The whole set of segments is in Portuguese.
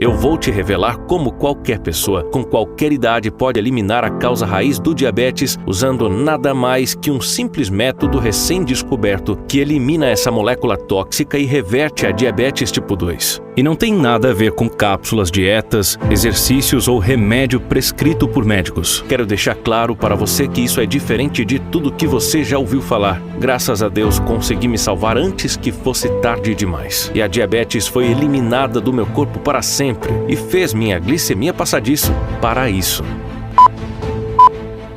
Eu vou te revelar como qualquer pessoa, com qualquer idade, pode eliminar a causa raiz do diabetes usando nada mais que um simples método recém-descoberto que elimina essa molécula tóxica e reverte a diabetes tipo 2. E não tem nada a ver com cápsulas, dietas, exercícios ou remédio prescrito por médicos. Quero deixar claro para você que isso é diferente de tudo que você já ouviu falar. Graças a Deus consegui me salvar antes que fosse tarde demais. E a diabetes foi eliminada do meu corpo para sempre e fez minha glicemia passar disso para isso.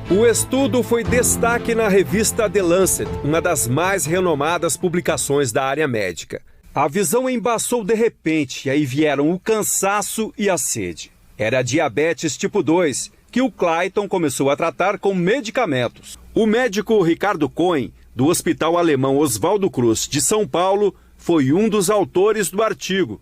O estudo foi destaque na revista The Lancet, uma das mais renomadas publicações da área médica. A visão embaçou de repente e aí vieram o cansaço e a sede. Era diabetes tipo 2, que o Clayton começou a tratar com medicamentos. O médico Ricardo Cohen, do Hospital Alemão Oswaldo Cruz de São Paulo, foi um dos autores do artigo.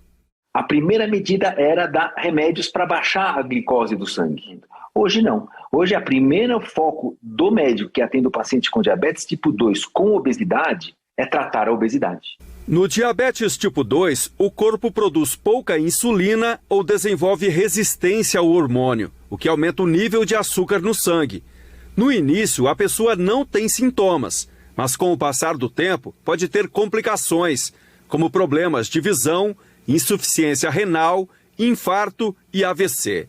A primeira medida era dar remédios para baixar a glicose do sangue. Hoje não. Hoje, o primeiro foco do médico que atende o paciente com diabetes tipo 2 com obesidade é tratar a obesidade. No diabetes tipo 2, o corpo produz pouca insulina ou desenvolve resistência ao hormônio, o que aumenta o nível de açúcar no sangue. No início, a pessoa não tem sintomas, mas com o passar do tempo pode ter complicações, como problemas de visão, insuficiência renal, infarto e AVC.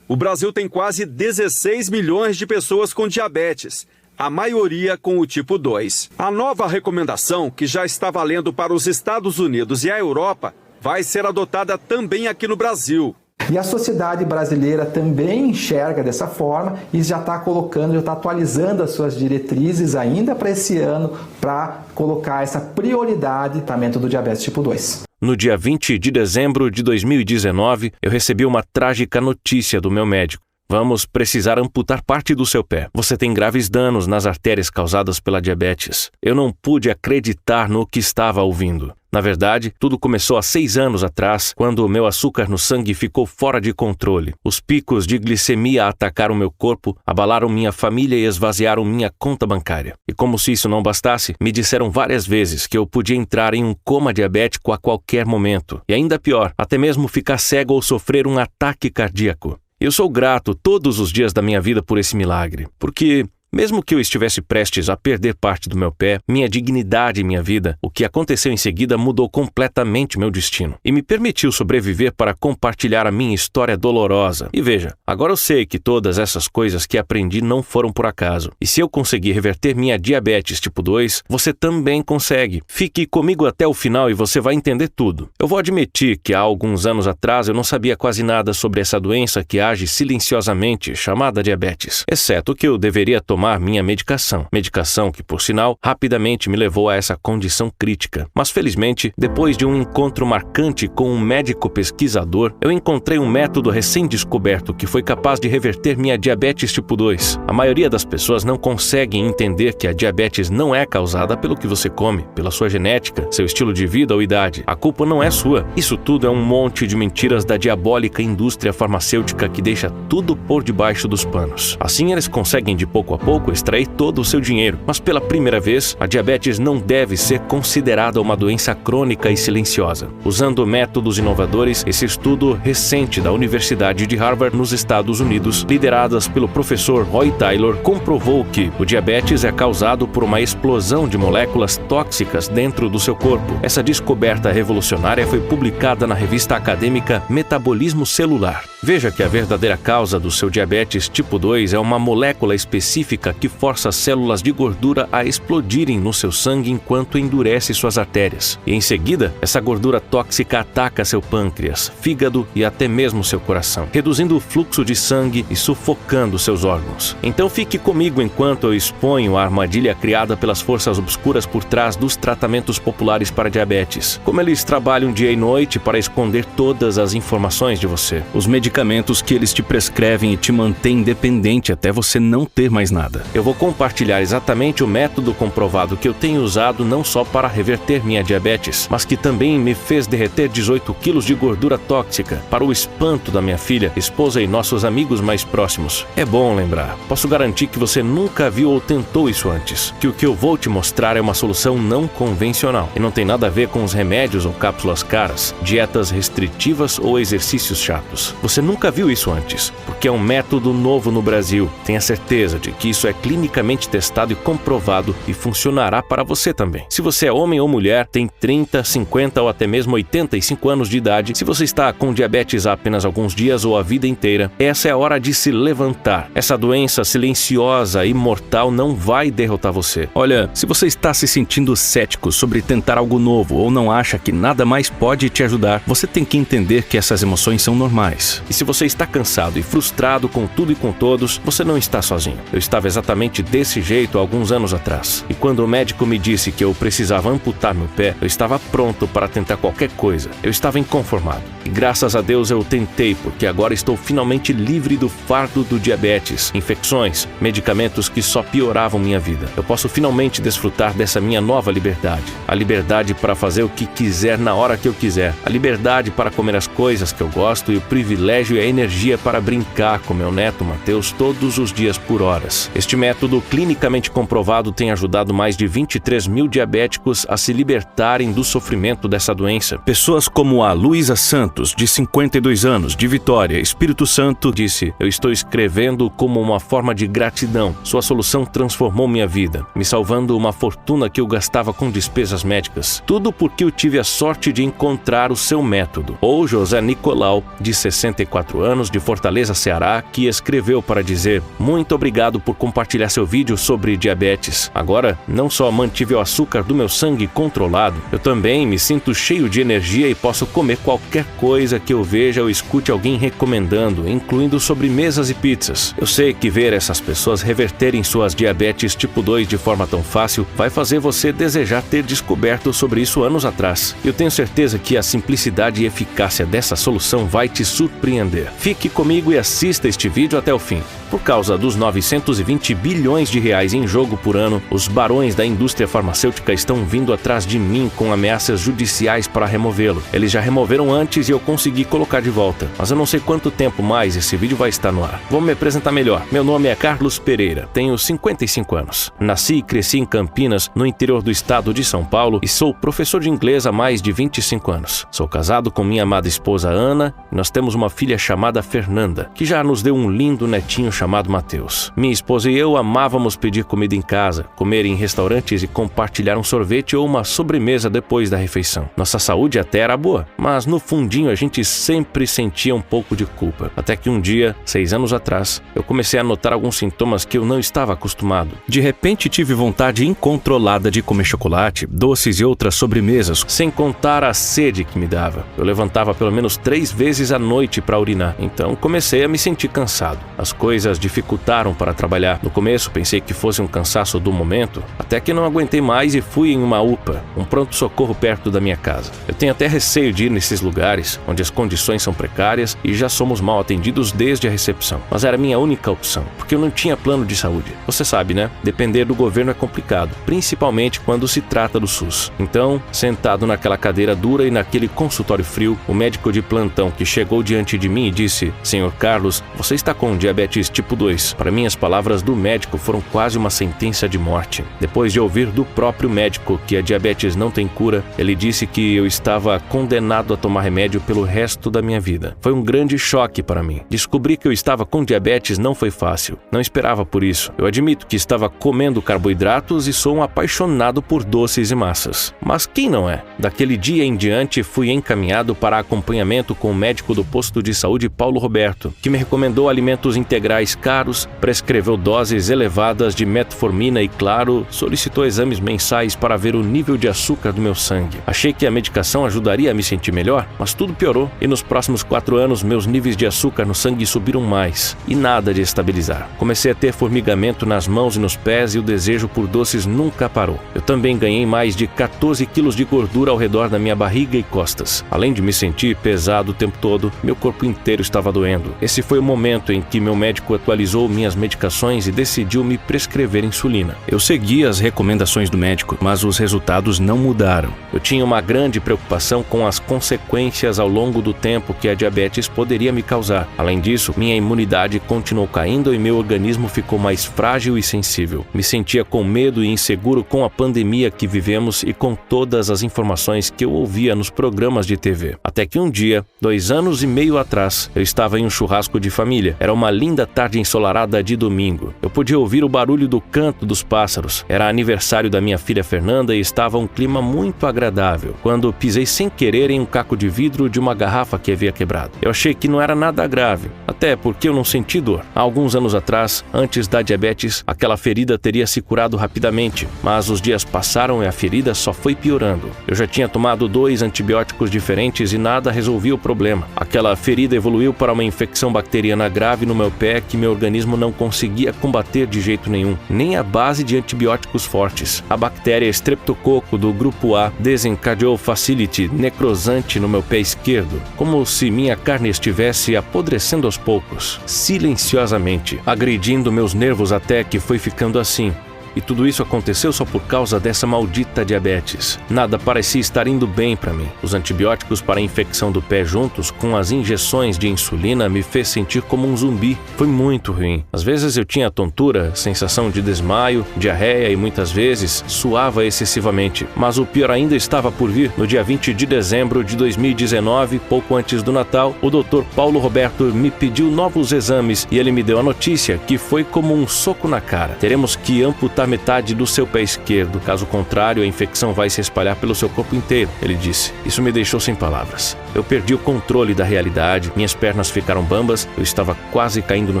O Brasil tem quase 16 milhões de pessoas com diabetes, a maioria com o tipo 2. A nova recomendação, que já está valendo para os Estados Unidos e a Europa, vai ser adotada também aqui no Brasil. E a sociedade brasileira também enxerga dessa forma e já está colocando, já está atualizando as suas diretrizes ainda para esse ano para colocar essa prioridade no tratamento do diabetes tipo 2. No dia 20 de dezembro de 2019, eu recebi uma trágica notícia do meu médico. Vamos precisar amputar parte do seu pé. Você tem graves danos nas artérias causadas pela diabetes. Eu não pude acreditar no que estava ouvindo. Na verdade, tudo começou há 6 anos atrás, quando o meu açúcar no sangue ficou fora de controle. Os picos de glicemia atacaram meu corpo, abalaram minha família e esvaziaram minha conta bancária. E como se isso não bastasse, me disseram várias vezes que eu podia entrar em um coma diabético a qualquer momento. E ainda pior, até mesmo ficar cego ou sofrer um ataque cardíaco. Eu sou grato todos os dias da minha vida por esse milagre, porque mesmo que eu estivesse prestes a perder parte do meu pé, minha dignidade e minha vida, o que aconteceu em seguida mudou completamente meu destino e me permitiu sobreviver para compartilhar a minha história dolorosa. E veja, agora eu sei que todas essas coisas que aprendi não foram por acaso. E se eu conseguir reverter minha diabetes tipo 2, você também consegue. Fique comigo até o final e você vai entender tudo. Eu vou admitir que há alguns anos atrás eu não sabia quase nada sobre essa doença que age silenciosamente, chamada diabetes, exceto que eu deveria tomar minha medicação que, por sinal, rapidamente me levou a essa condição crítica. Mas felizmente, depois de um encontro marcante com um médico pesquisador, eu encontrei um método recém-descoberto que foi capaz de reverter minha diabetes tipo 2. A maioria das pessoas não conseguem entender que a diabetes não é causada pelo que você come, pela sua genética, seu estilo de vida ou idade. A culpa não é sua. Isso tudo é um monte de mentiras da diabólica indústria farmacêutica que deixa tudo por debaixo dos panos. Assim, eles conseguem de pouco a pouco extrair todo o seu dinheiro. Mas pela primeira vez, a diabetes não deve ser considerada uma doença crônica e silenciosa. Usando métodos inovadores, esse estudo recente da Universidade de Harvard nos Estados Unidos, lideradas pelo professor Roy Taylor, comprovou que o diabetes é causado por uma explosão de moléculas tóxicas dentro do seu corpo. Essa descoberta revolucionária foi publicada na revista acadêmica Metabolismo Celular. Veja que a verdadeira causa do seu diabetes tipo 2 é uma molécula específica que força as células de gordura a explodirem no seu sangue enquanto endurece suas artérias. E em seguida, essa gordura tóxica ataca seu pâncreas, fígado e até mesmo seu coração, reduzindo o fluxo de sangue e sufocando seus órgãos. Então fique comigo enquanto eu exponho a armadilha criada pelas forças obscuras por trás dos tratamentos populares para diabetes. Como eles trabalham dia e noite para esconder todas as informações de você. Os medicamentos que eles te prescrevem e te mantêm dependente até você não ter mais nada. nada. Eu vou compartilhar exatamente o método comprovado que eu tenho usado não só para reverter minha diabetes, mas que também me fez derreter 18 quilos de gordura tóxica, para o espanto da minha filha, esposa e nossos amigos mais próximos. É bom lembrar. Posso garantir que você nunca viu ou tentou isso antes, que o que eu vou te mostrar é uma solução não convencional e não tem nada a ver com os remédios ou cápsulas caras, dietas restritivas ou exercícios chatos. Você nunca viu isso antes, porque é um método novo no Brasil. Tenha certeza de que isso é clinicamente testado e comprovado e funcionará para você também. Se você é homem ou mulher, tem 30, 50 ou até mesmo 85 anos de idade, se você está com diabetes há apenas alguns dias ou a vida inteira, essa é a hora de se levantar. Essa doença silenciosa e mortal não vai derrotar você. Olha, se você está se sentindo cético sobre tentar algo novo ou não acha que nada mais pode te ajudar, você tem que entender que essas emoções são normais. E se você está cansado e frustrado com tudo e com todos, você não está sozinho. Eu estava exatamente desse jeito há alguns anos atrás. E quando o médico me disse que eu precisava amputar meu pé, eu estava pronto para tentar qualquer coisa. Eu estava inconformado. E graças a Deus eu tentei, porque agora estou finalmente livre do fardo do diabetes, infecções, medicamentos que só pioravam minha vida. Eu posso finalmente desfrutar dessa minha nova liberdade. A liberdade para fazer o que quiser na hora que eu quiser. A liberdade para comer as coisas que eu gosto e o privilégio e a energia para brincar com meu neto Mateus todos os dias por horas. Este método clinicamente comprovado tem ajudado mais de 23 mil diabéticos a se libertarem do sofrimento dessa doença. Pessoas como a Luísa Santos, de 52 anos, de Vitória, Espírito Santo, disse: "Eu estou escrevendo como uma forma de gratidão. Sua solução transformou minha vida, me salvando uma fortuna que eu gastava com despesas médicas. Tudo porque eu tive a sorte de encontrar o seu método." Ou José Nicolau, de 64 anos, de Fortaleza, Ceará, que escreveu para dizer: "Muito obrigado por compartilhar seu vídeo sobre diabetes. Agora, não só mantive o açúcar do meu sangue controlado, eu também me sinto cheio de energia e posso comer qualquer coisa que eu veja ou escute alguém recomendando, incluindo sobremesas e pizzas. Eu sei que ver essas pessoas reverterem suas diabetes tipo 2 de forma tão fácil vai fazer você desejar ter descoberto sobre isso anos atrás. Eu tenho certeza que a simplicidade e eficácia dessa solução vai te surpreender. Fique comigo e assista este vídeo até o fim. Por causa dos 920 bilhões de reais em jogo por ano, os barões da indústria farmacêutica estão vindo atrás de mim com ameaças judiciais para removê-lo. Eles já removeram antes e eu consegui colocar de volta, mas eu não sei quanto tempo mais esse vídeo vai estar no ar. Vou me apresentar melhor. Meu nome é Carlos Pereira, tenho 55 anos. Nasci e cresci em Campinas, no interior do estado de São Paulo, e sou professor de inglês há mais de 25 anos. Sou casado com minha amada esposa Ana e nós temos uma filha chamada Fernanda, que já nos deu um lindo netinho chamado Mateus. Minha esposa e eu amávamos pedir comida em casa, comer em restaurantes e compartilhar um sorvete ou uma sobremesa depois da refeição. Nossa saúde até era boa, mas no fundinho a gente sempre sentia um pouco de culpa. Até que um dia, 6 anos atrás, eu comecei a notar alguns sintomas que eu não estava acostumado. De repente tive vontade incontrolada de comer chocolate, doces e outras sobremesas, sem contar a sede que me dava. Eu levantava pelo menos 3 vezes à noite para urinar, então comecei a me sentir cansado. As coisas dificultaram para trabalhar. No começo pensei que fosse um cansaço do momento, até que não aguentei mais e fui em uma UPA, um pronto-socorro perto da minha casa. Eu tenho até receio de ir nesses lugares, onde as condições são precárias e já somos mal atendidos desde a recepção. Mas era a minha única opção, porque eu não tinha plano de saúde. Você sabe, né? Depender do governo é complicado, principalmente quando se trata do SUS. Então, sentado naquela cadeira dura e naquele consultório frio, o médico de plantão que chegou diante de mim e disse: "Senhor Carlos, você está com diabetes tipo 2. Para mim, as palavras do médico foram quase uma sentença de morte. Depois de ouvir do próprio médico que a diabetes não tem cura, ele disse que eu estava condenado a tomar remédio pelo resto da minha vida. Foi um grande choque para mim. Descobrir que eu estava com diabetes não foi fácil. Não esperava por isso. Eu admito que estava comendo carboidratos e sou um apaixonado por doces e massas. Mas quem não é? Daquele dia em diante, fui encaminhado para acompanhamento com o médico do posto de saúde Paulo Roberto, que me recomendou alimentos integrais caros, prescreveu doses elevadas de metformina e, claro, solicitou exames mensais para ver o nível de açúcar do meu sangue. Achei que a medicação ajudaria a me sentir melhor, mas tudo piorou e nos próximos 4 anos meus níveis de açúcar no sangue subiram mais e nada de estabilizar. Comecei a ter formigamento nas mãos e nos pés e o desejo por doces nunca parou. Eu também ganhei mais de 14 quilos de gordura ao redor da minha barriga e costas. Além de me sentir pesado o tempo todo, meu corpo inteiro estava doendo. Esse foi o momento em que meu médico atualizou minhas medicações informações e decidiu me prescrever insulina. Eu segui as recomendações do médico, mas os resultados não mudaram. Eu tinha uma grande preocupação com as consequências ao longo do tempo que a diabetes poderia me causar. Além disso, minha imunidade continuou caindo e meu organismo ficou mais frágil e sensível. Me sentia com medo e inseguro com a pandemia que vivemos e com todas as informações que eu ouvia nos programas de TV. Até que um dia, 2 anos e meio atrás, eu estava em um churrasco de família. Era uma linda tarde ensolarada de domingo. Eu podia ouvir o barulho do canto dos pássaros. Era aniversário da minha filha Fernanda e estava um clima muito agradável, quando pisei sem querer em um caco de vidro de uma garrafa que havia quebrado. Eu achei que não era nada grave, até porque eu não senti dor. Há alguns anos atrás, antes da diabetes, aquela ferida teria se curado rapidamente, mas os dias passaram e a ferida só foi piorando. Eu já tinha tomado 2 antibióticos diferentes e nada resolvia o problema. Aquela ferida evoluiu para uma infecção bacteriana grave no meu pé que meu organismo não conseguia combater de jeito nenhum, nem à base de antibióticos fortes. A bactéria Streptococcus do grupo A desencadeou facility necrosante no meu pé esquerdo, como se minha carne estivesse apodrecendo aos poucos, silenciosamente, agredindo meus nervos até que foi ficando assim. E tudo isso aconteceu só por causa dessa maldita diabetes. Nada parecia estar indo bem para mim. Os antibióticos para a infecção do pé juntos com as injeções de insulina me fez sentir como um zumbi. Foi muito ruim. Às vezes eu tinha tontura, sensação de desmaio, diarreia e muitas vezes suava excessivamente. Mas o pior ainda estava por vir. No dia 20 de dezembro de 2019, pouco antes do Natal, o Dr. Paulo Roberto me pediu novos exames e ele me deu a notícia que foi como um soco na cara. Teremos que amputar metade do seu pé esquerdo. Caso contrário, a infecção vai se espalhar pelo seu corpo inteiro, ele disse. Isso me deixou sem palavras. Eu perdi o controle da realidade, minhas pernas ficaram bambas, eu estava quase caindo no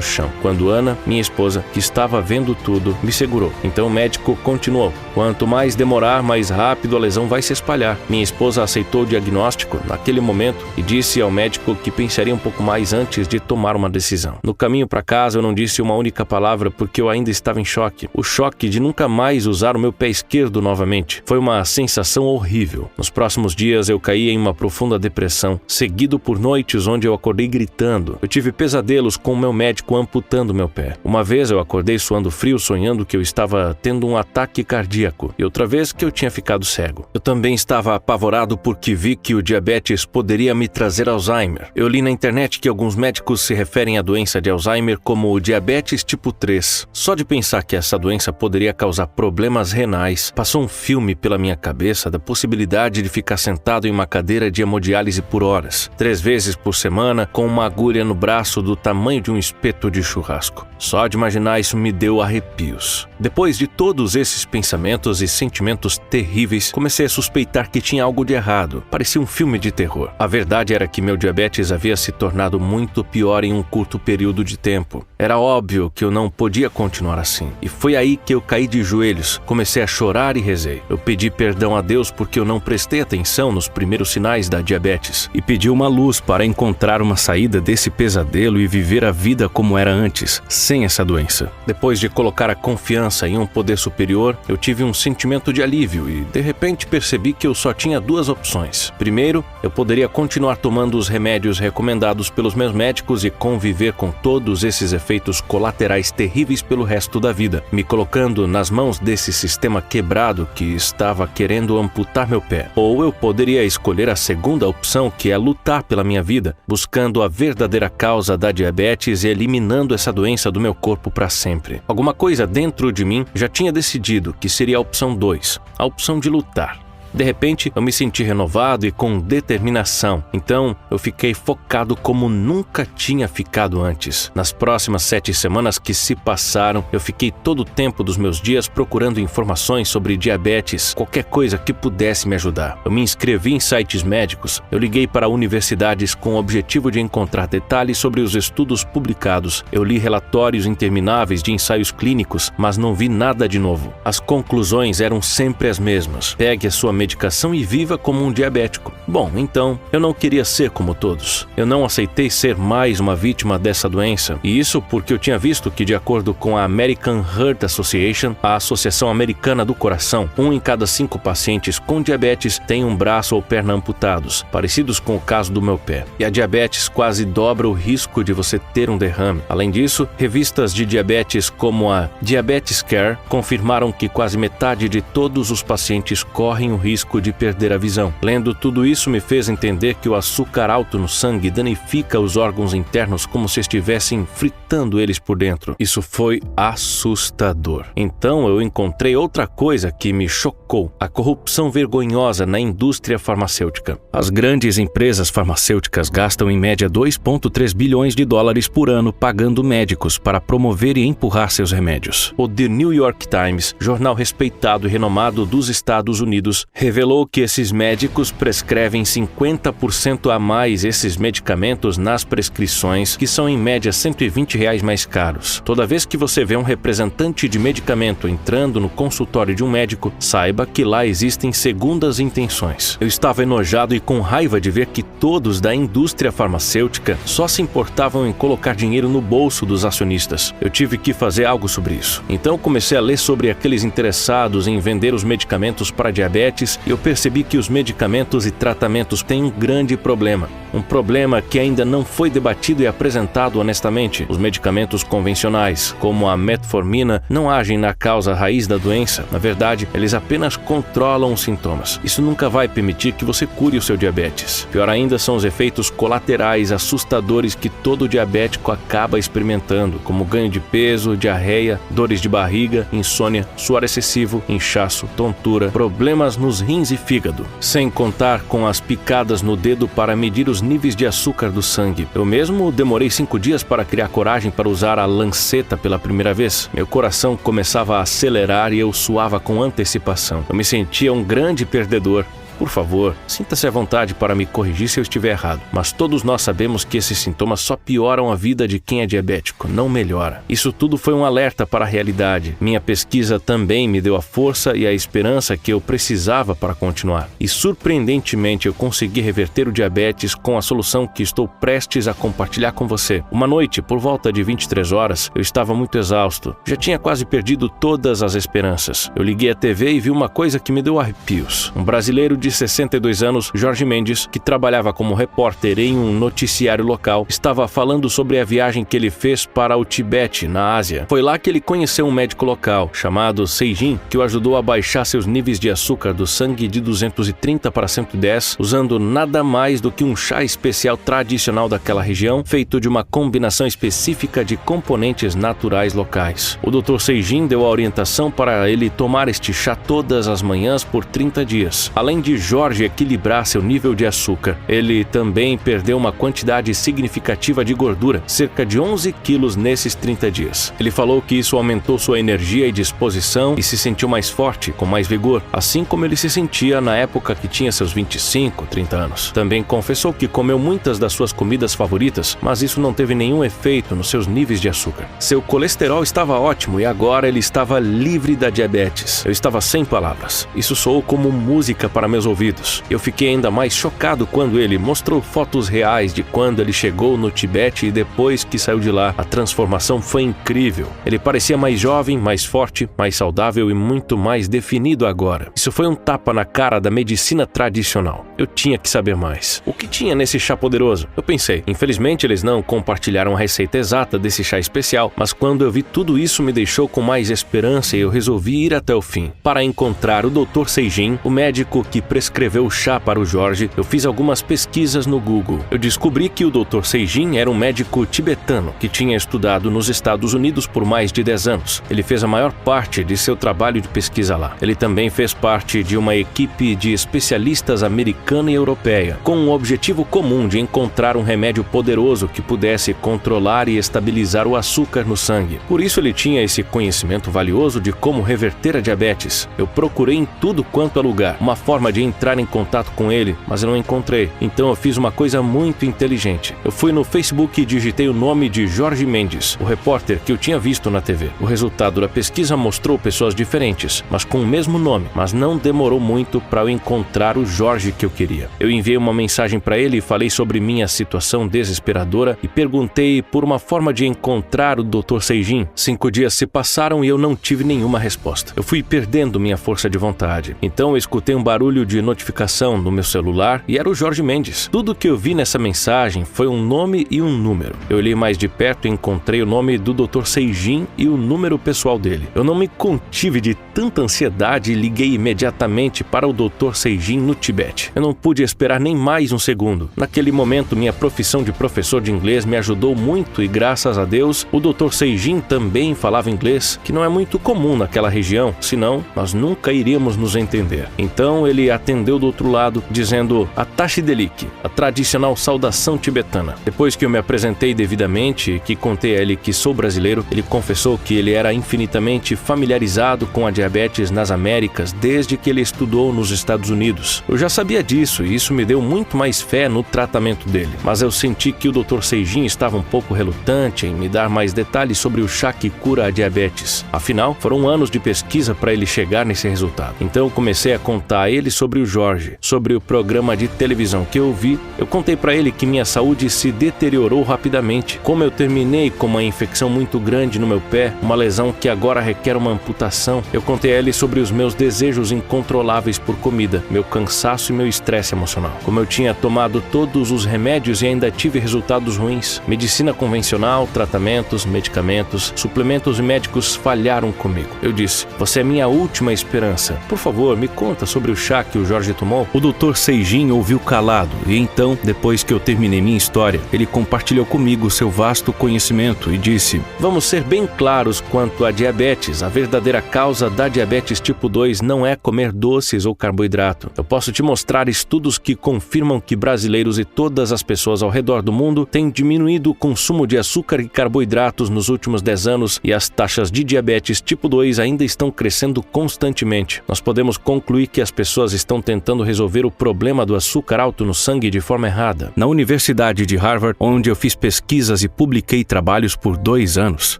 chão. Quando Ana, minha esposa, que estava vendo tudo, me segurou. Então o médico continuou. Quanto mais demorar, mais rápido a lesão vai se espalhar. Minha esposa aceitou o diagnóstico naquele momento e disse ao médico que pensaria um pouco mais antes de tomar uma decisão. No caminho para casa, eu não disse uma única palavra porque eu ainda estava em choque. O choque de nunca mais usar o meu pé esquerdo novamente. Foi uma sensação horrível. Nos próximos dias eu caí em uma profunda depressão, seguido por noites onde eu acordei gritando. Eu tive pesadelos com o meu médico amputando meu pé. Uma vez eu acordei suando frio, sonhando que eu estava tendo um ataque cardíaco, e outra vez que eu tinha ficado cego. Eu também estava apavorado porque vi que o diabetes poderia me trazer Alzheimer. Eu li na internet que alguns médicos se referem à doença de Alzheimer como o diabetes tipo 3. Só de pensar que essa doença poderia causar problemas renais, passou um filme pela minha cabeça da possibilidade de ficar sentado em uma cadeira de hemodiálise por horas, 3 vezes por semana, com uma agulha no braço do tamanho de um espeto de churrasco. Só de imaginar isso me deu arrepios. Depois de todos esses pensamentos e sentimentos terríveis, comecei a suspeitar que tinha algo de errado. Parecia um filme de terror. A verdade era que meu diabetes havia se tornado muito pior em um curto período de tempo. Era óbvio que eu não podia continuar assim. E foi aí que eu caí de joelhos, comecei a chorar e rezei. Eu pedi perdão a Deus porque eu não prestei atenção nos primeiros sinais da diabetes e pedi uma luz para encontrar uma saída desse pesadelo e viver a vida como era antes, sem essa doença. Depois de colocar a confiança em um poder superior, eu tive um sentimento de alívio e, de repente, percebi que eu só tinha 2 opções. Primeiro, eu poderia continuar tomando os remédios recomendados pelos meus médicos e conviver com todos esses efeitos colaterais terríveis pelo resto da vida, me colocando nas mãos desse sistema quebrado que estava querendo amputar meu pé. Ou eu poderia escolher a segunda opção, que é lutar pela minha vida, buscando a verdadeira causa da diabetes e eliminando essa doença do meu corpo para sempre. Alguma coisa dentro de mim já tinha decidido que seria a opção 2, a opção de lutar. De repente, eu me senti renovado e com determinação. Então, eu fiquei focado como nunca tinha ficado antes. Nas próximas 7 semanas que se passaram, eu fiquei todo o tempo dos meus dias procurando informações sobre diabetes, qualquer coisa que pudesse me ajudar. Eu me inscrevi em sites médicos, eu liguei para universidades com o objetivo de encontrar detalhes sobre os estudos publicados. Eu li relatórios intermináveis de ensaios clínicos, mas não vi nada de novo. As conclusões eram sempre as mesmas. Pegue a sua medicação e viva como um diabético. Bom, então, eu não queria ser como todos. Eu não aceitei ser mais uma vítima dessa doença, e isso porque eu tinha visto que, de acordo com a American Heart Association, a Associação Americana do Coração, 1 em cada 5 pacientes com diabetes tem um braço ou perna amputados, parecidos com o caso do meu pé. E a diabetes quase dobra o risco de você ter um derrame. Além disso, revistas de diabetes como a Diabetes Care confirmaram que quase metade de todos os pacientes correm o risco de perder a visão. Lendo tudo isso me fez entender que o açúcar alto no sangue danifica os órgãos internos como se estivessem fritando eles por dentro. Isso foi assustador. Então eu encontrei outra coisa que me chocou: a corrupção vergonhosa na indústria farmacêutica. As grandes empresas farmacêuticas gastam em média 2,3 bilhões de dólares por ano pagando médicos para promover e empurrar seus remédios. O The New York Times, jornal respeitado e renomado dos Estados Unidos, revelou que esses médicos prescrevem 50% a mais esses medicamentos nas prescrições, que são em média R$120 mais caros. Toda vez que você vê um representante de medicamento entrando no consultório de um médico, saiba que lá existem segundas intenções. Eu estava enojado e com raiva de ver que todos da indústria farmacêutica só se importavam em colocar dinheiro no bolso dos acionistas. Eu tive que fazer algo sobre isso. Então comecei a ler sobre aqueles interessados em vender os medicamentos para diabetes e eu percebi que os medicamentos e tratamentos têm um grande problema. Um problema que ainda não foi debatido e apresentado honestamente. Os medicamentos convencionais, como a metformina, não agem na causa raiz da doença. Na verdade, eles apenas controlam os sintomas. Isso nunca vai permitir que você cure o seu diabetes. Pior ainda são os efeitos colaterais assustadores que todo diabético acaba experimentando, como ganho de peso, diarreia, dores de barriga, insônia, suor excessivo, inchaço, tontura, problemas nos rins e fígado. Sem contar com as picadas no dedo para medir os níveis de açúcar do sangue. Eu mesmo demorei 5 dias para criar coragem para usar a lanceta pela primeira vez. Meu coração começava a acelerar e eu suava com antecipação. Eu me sentia um grande perdedor. Por favor, sinta-se à vontade para me corrigir se eu estiver errado, mas todos nós sabemos que esses sintomas só pioram a vida de quem é diabético, não melhora. Isso tudo foi um alerta para a realidade. Minha pesquisa também me deu a força e a esperança que eu precisava para continuar. E surpreendentemente eu consegui reverter o diabetes com a solução que estou prestes a compartilhar com você. Uma noite, por volta de 23 horas, eu estava muito exausto. Já tinha quase perdido todas as esperanças. Eu liguei a TV e vi uma coisa que me deu arrepios. Um brasileiro de 62 anos, Jorge Mendes, que trabalhava como repórter em um noticiário local, estava falando sobre a viagem que ele fez para o Tibete, na Ásia. Foi lá que ele conheceu um médico local, chamado Seijin, que o ajudou a baixar seus níveis de açúcar do sangue de 230 para 110, usando nada mais do que um chá especial tradicional daquela região, feito de uma combinação específica de componentes naturais locais. O Dr. Seijin deu a orientação para ele tomar este chá todas as manhãs por 30 dias. Além de Jorge equilibrar seu nível de açúcar, ele também perdeu uma quantidade significativa de gordura, cerca de 11 quilos nesses 30 dias. Ele falou que isso aumentou sua energia e disposição e se sentiu mais forte, com mais vigor, assim como ele se sentia na época que tinha seus 25, 30 anos. Também confessou que comeu muitas das suas comidas favoritas, mas isso não teve nenhum efeito nos seus níveis de açúcar. Seu colesterol estava ótimo e agora ele estava livre da diabetes. Eu estava sem palavras. Isso soou como música para meus ouvidos. Eu fiquei ainda mais chocado quando ele mostrou fotos reais de quando ele chegou no Tibete e depois que saiu de lá. A transformação foi incrível. Ele parecia mais jovem, mais forte, mais saudável e muito mais definido agora. Isso foi um tapa na cara da medicina tradicional. Eu tinha que saber mais. O que tinha nesse chá poderoso? Eu pensei, infelizmente eles não compartilharam a receita exata desse chá especial, mas quando eu vi tudo isso me deixou com mais esperança e eu resolvi ir até o fim. Para encontrar o Dr. Seijin, o médico que prescreveu o chá para o Jorge, eu fiz algumas pesquisas no Google. Eu descobri que o Dr. Seijin era um médico tibetano que tinha estudado nos Estados Unidos por mais de 10 anos. Ele fez a maior parte de seu trabalho de pesquisa lá. Ele também fez parte de uma equipe de especialistas americana e europeia, com um objetivo comum de encontrar um remédio poderoso que pudesse controlar e estabilizar o açúcar no sangue. Por isso ele tinha esse conhecimento valioso de como reverter a diabetes. Eu procurei em tudo quanto é lugar uma forma de entrar em contato com ele, mas eu não encontrei. Então eu fiz uma coisa muito inteligente. Eu fui no Facebook e digitei o nome de Jorge Mendes, o repórter que eu tinha visto na TV. O resultado da pesquisa mostrou pessoas diferentes, mas com o mesmo nome, mas não demorou muito para eu encontrar o Jorge que eu queria. Eu enviei uma mensagem para ele e falei sobre minha situação desesperadora e perguntei por uma forma de encontrar o Dr. Seijin. 5 dias se passaram e eu não tive nenhuma resposta. Eu fui perdendo minha força de vontade. Então eu escutei um barulho de notificação no meu celular e era o Jorge Mendes. Tudo que eu vi nessa mensagem foi um nome e um número. Eu olhei mais de perto e encontrei o nome do Dr. Seijin e o número pessoal dele. Eu não me contive de tanta ansiedade e liguei imediatamente para o Dr. Seijin no Tibete. Eu não pude esperar nem mais um segundo. Naquele momento, minha profissão de professor de inglês me ajudou muito e, graças a Deus, o Dr. Seijin também falava inglês, que não é muito comum naquela região, senão nós nunca iríamos nos entender. Então ele atendeu do outro lado, dizendo Atashi Delik, a tradicional saudação tibetana. Depois que eu me apresentei devidamente e que contei a ele que sou brasileiro, ele confessou que ele era infinitamente familiarizado com a diabetes nas Américas desde que ele estudou nos Estados Unidos. Eu já sabia disso e isso me deu muito mais fé no tratamento dele, mas eu senti que o Dr. Seijin estava um pouco relutante em me dar mais detalhes sobre o chá que cura a diabetes. Afinal, foram anos de pesquisa para ele chegar nesse resultado. Então eu comecei a contar a ele sobre o Jorge, sobre o programa de televisão que eu vi. Eu contei para ele que minha saúde se deteriorou rapidamente, como eu terminei com uma infecção muito grande no meu pé, uma lesão que agora requer uma amputação. Eu contei a ele sobre os meus desejos incontroláveis por comida, meu cansaço e meu estresse emocional. Como eu tinha tomado todos os remédios e ainda tive resultados ruins. Medicina convencional, tratamentos, medicamentos, suplementos e médicos falharam comigo. Eu disse, você é minha última esperança. Por favor, me conta sobre o chá que o Jorge tomou. O Dr. Seijin ouviu calado e então, depois que eu terminei minha história, ele compartilhou comigo seu vasto conhecimento e disse, vamos ser bem claros quanto à diabetes. A verdadeira causa da diabetes tipo 2 não é comer doces ou carboidrato. Eu posso te mostrar estudos que confirmam que brasileiros e todas as pessoas ao redor do mundo têm diminuído o consumo de açúcar e carboidratos nos últimos 10 anos e as taxas de diabetes tipo 2 ainda estão crescendo constantemente. Nós podemos concluir que as pessoas estão tentando resolver o problema do açúcar alto no sangue de forma errada. Na Universidade de Harvard, onde eu fiz pesquisas e publiquei trabalhos por 2 anos,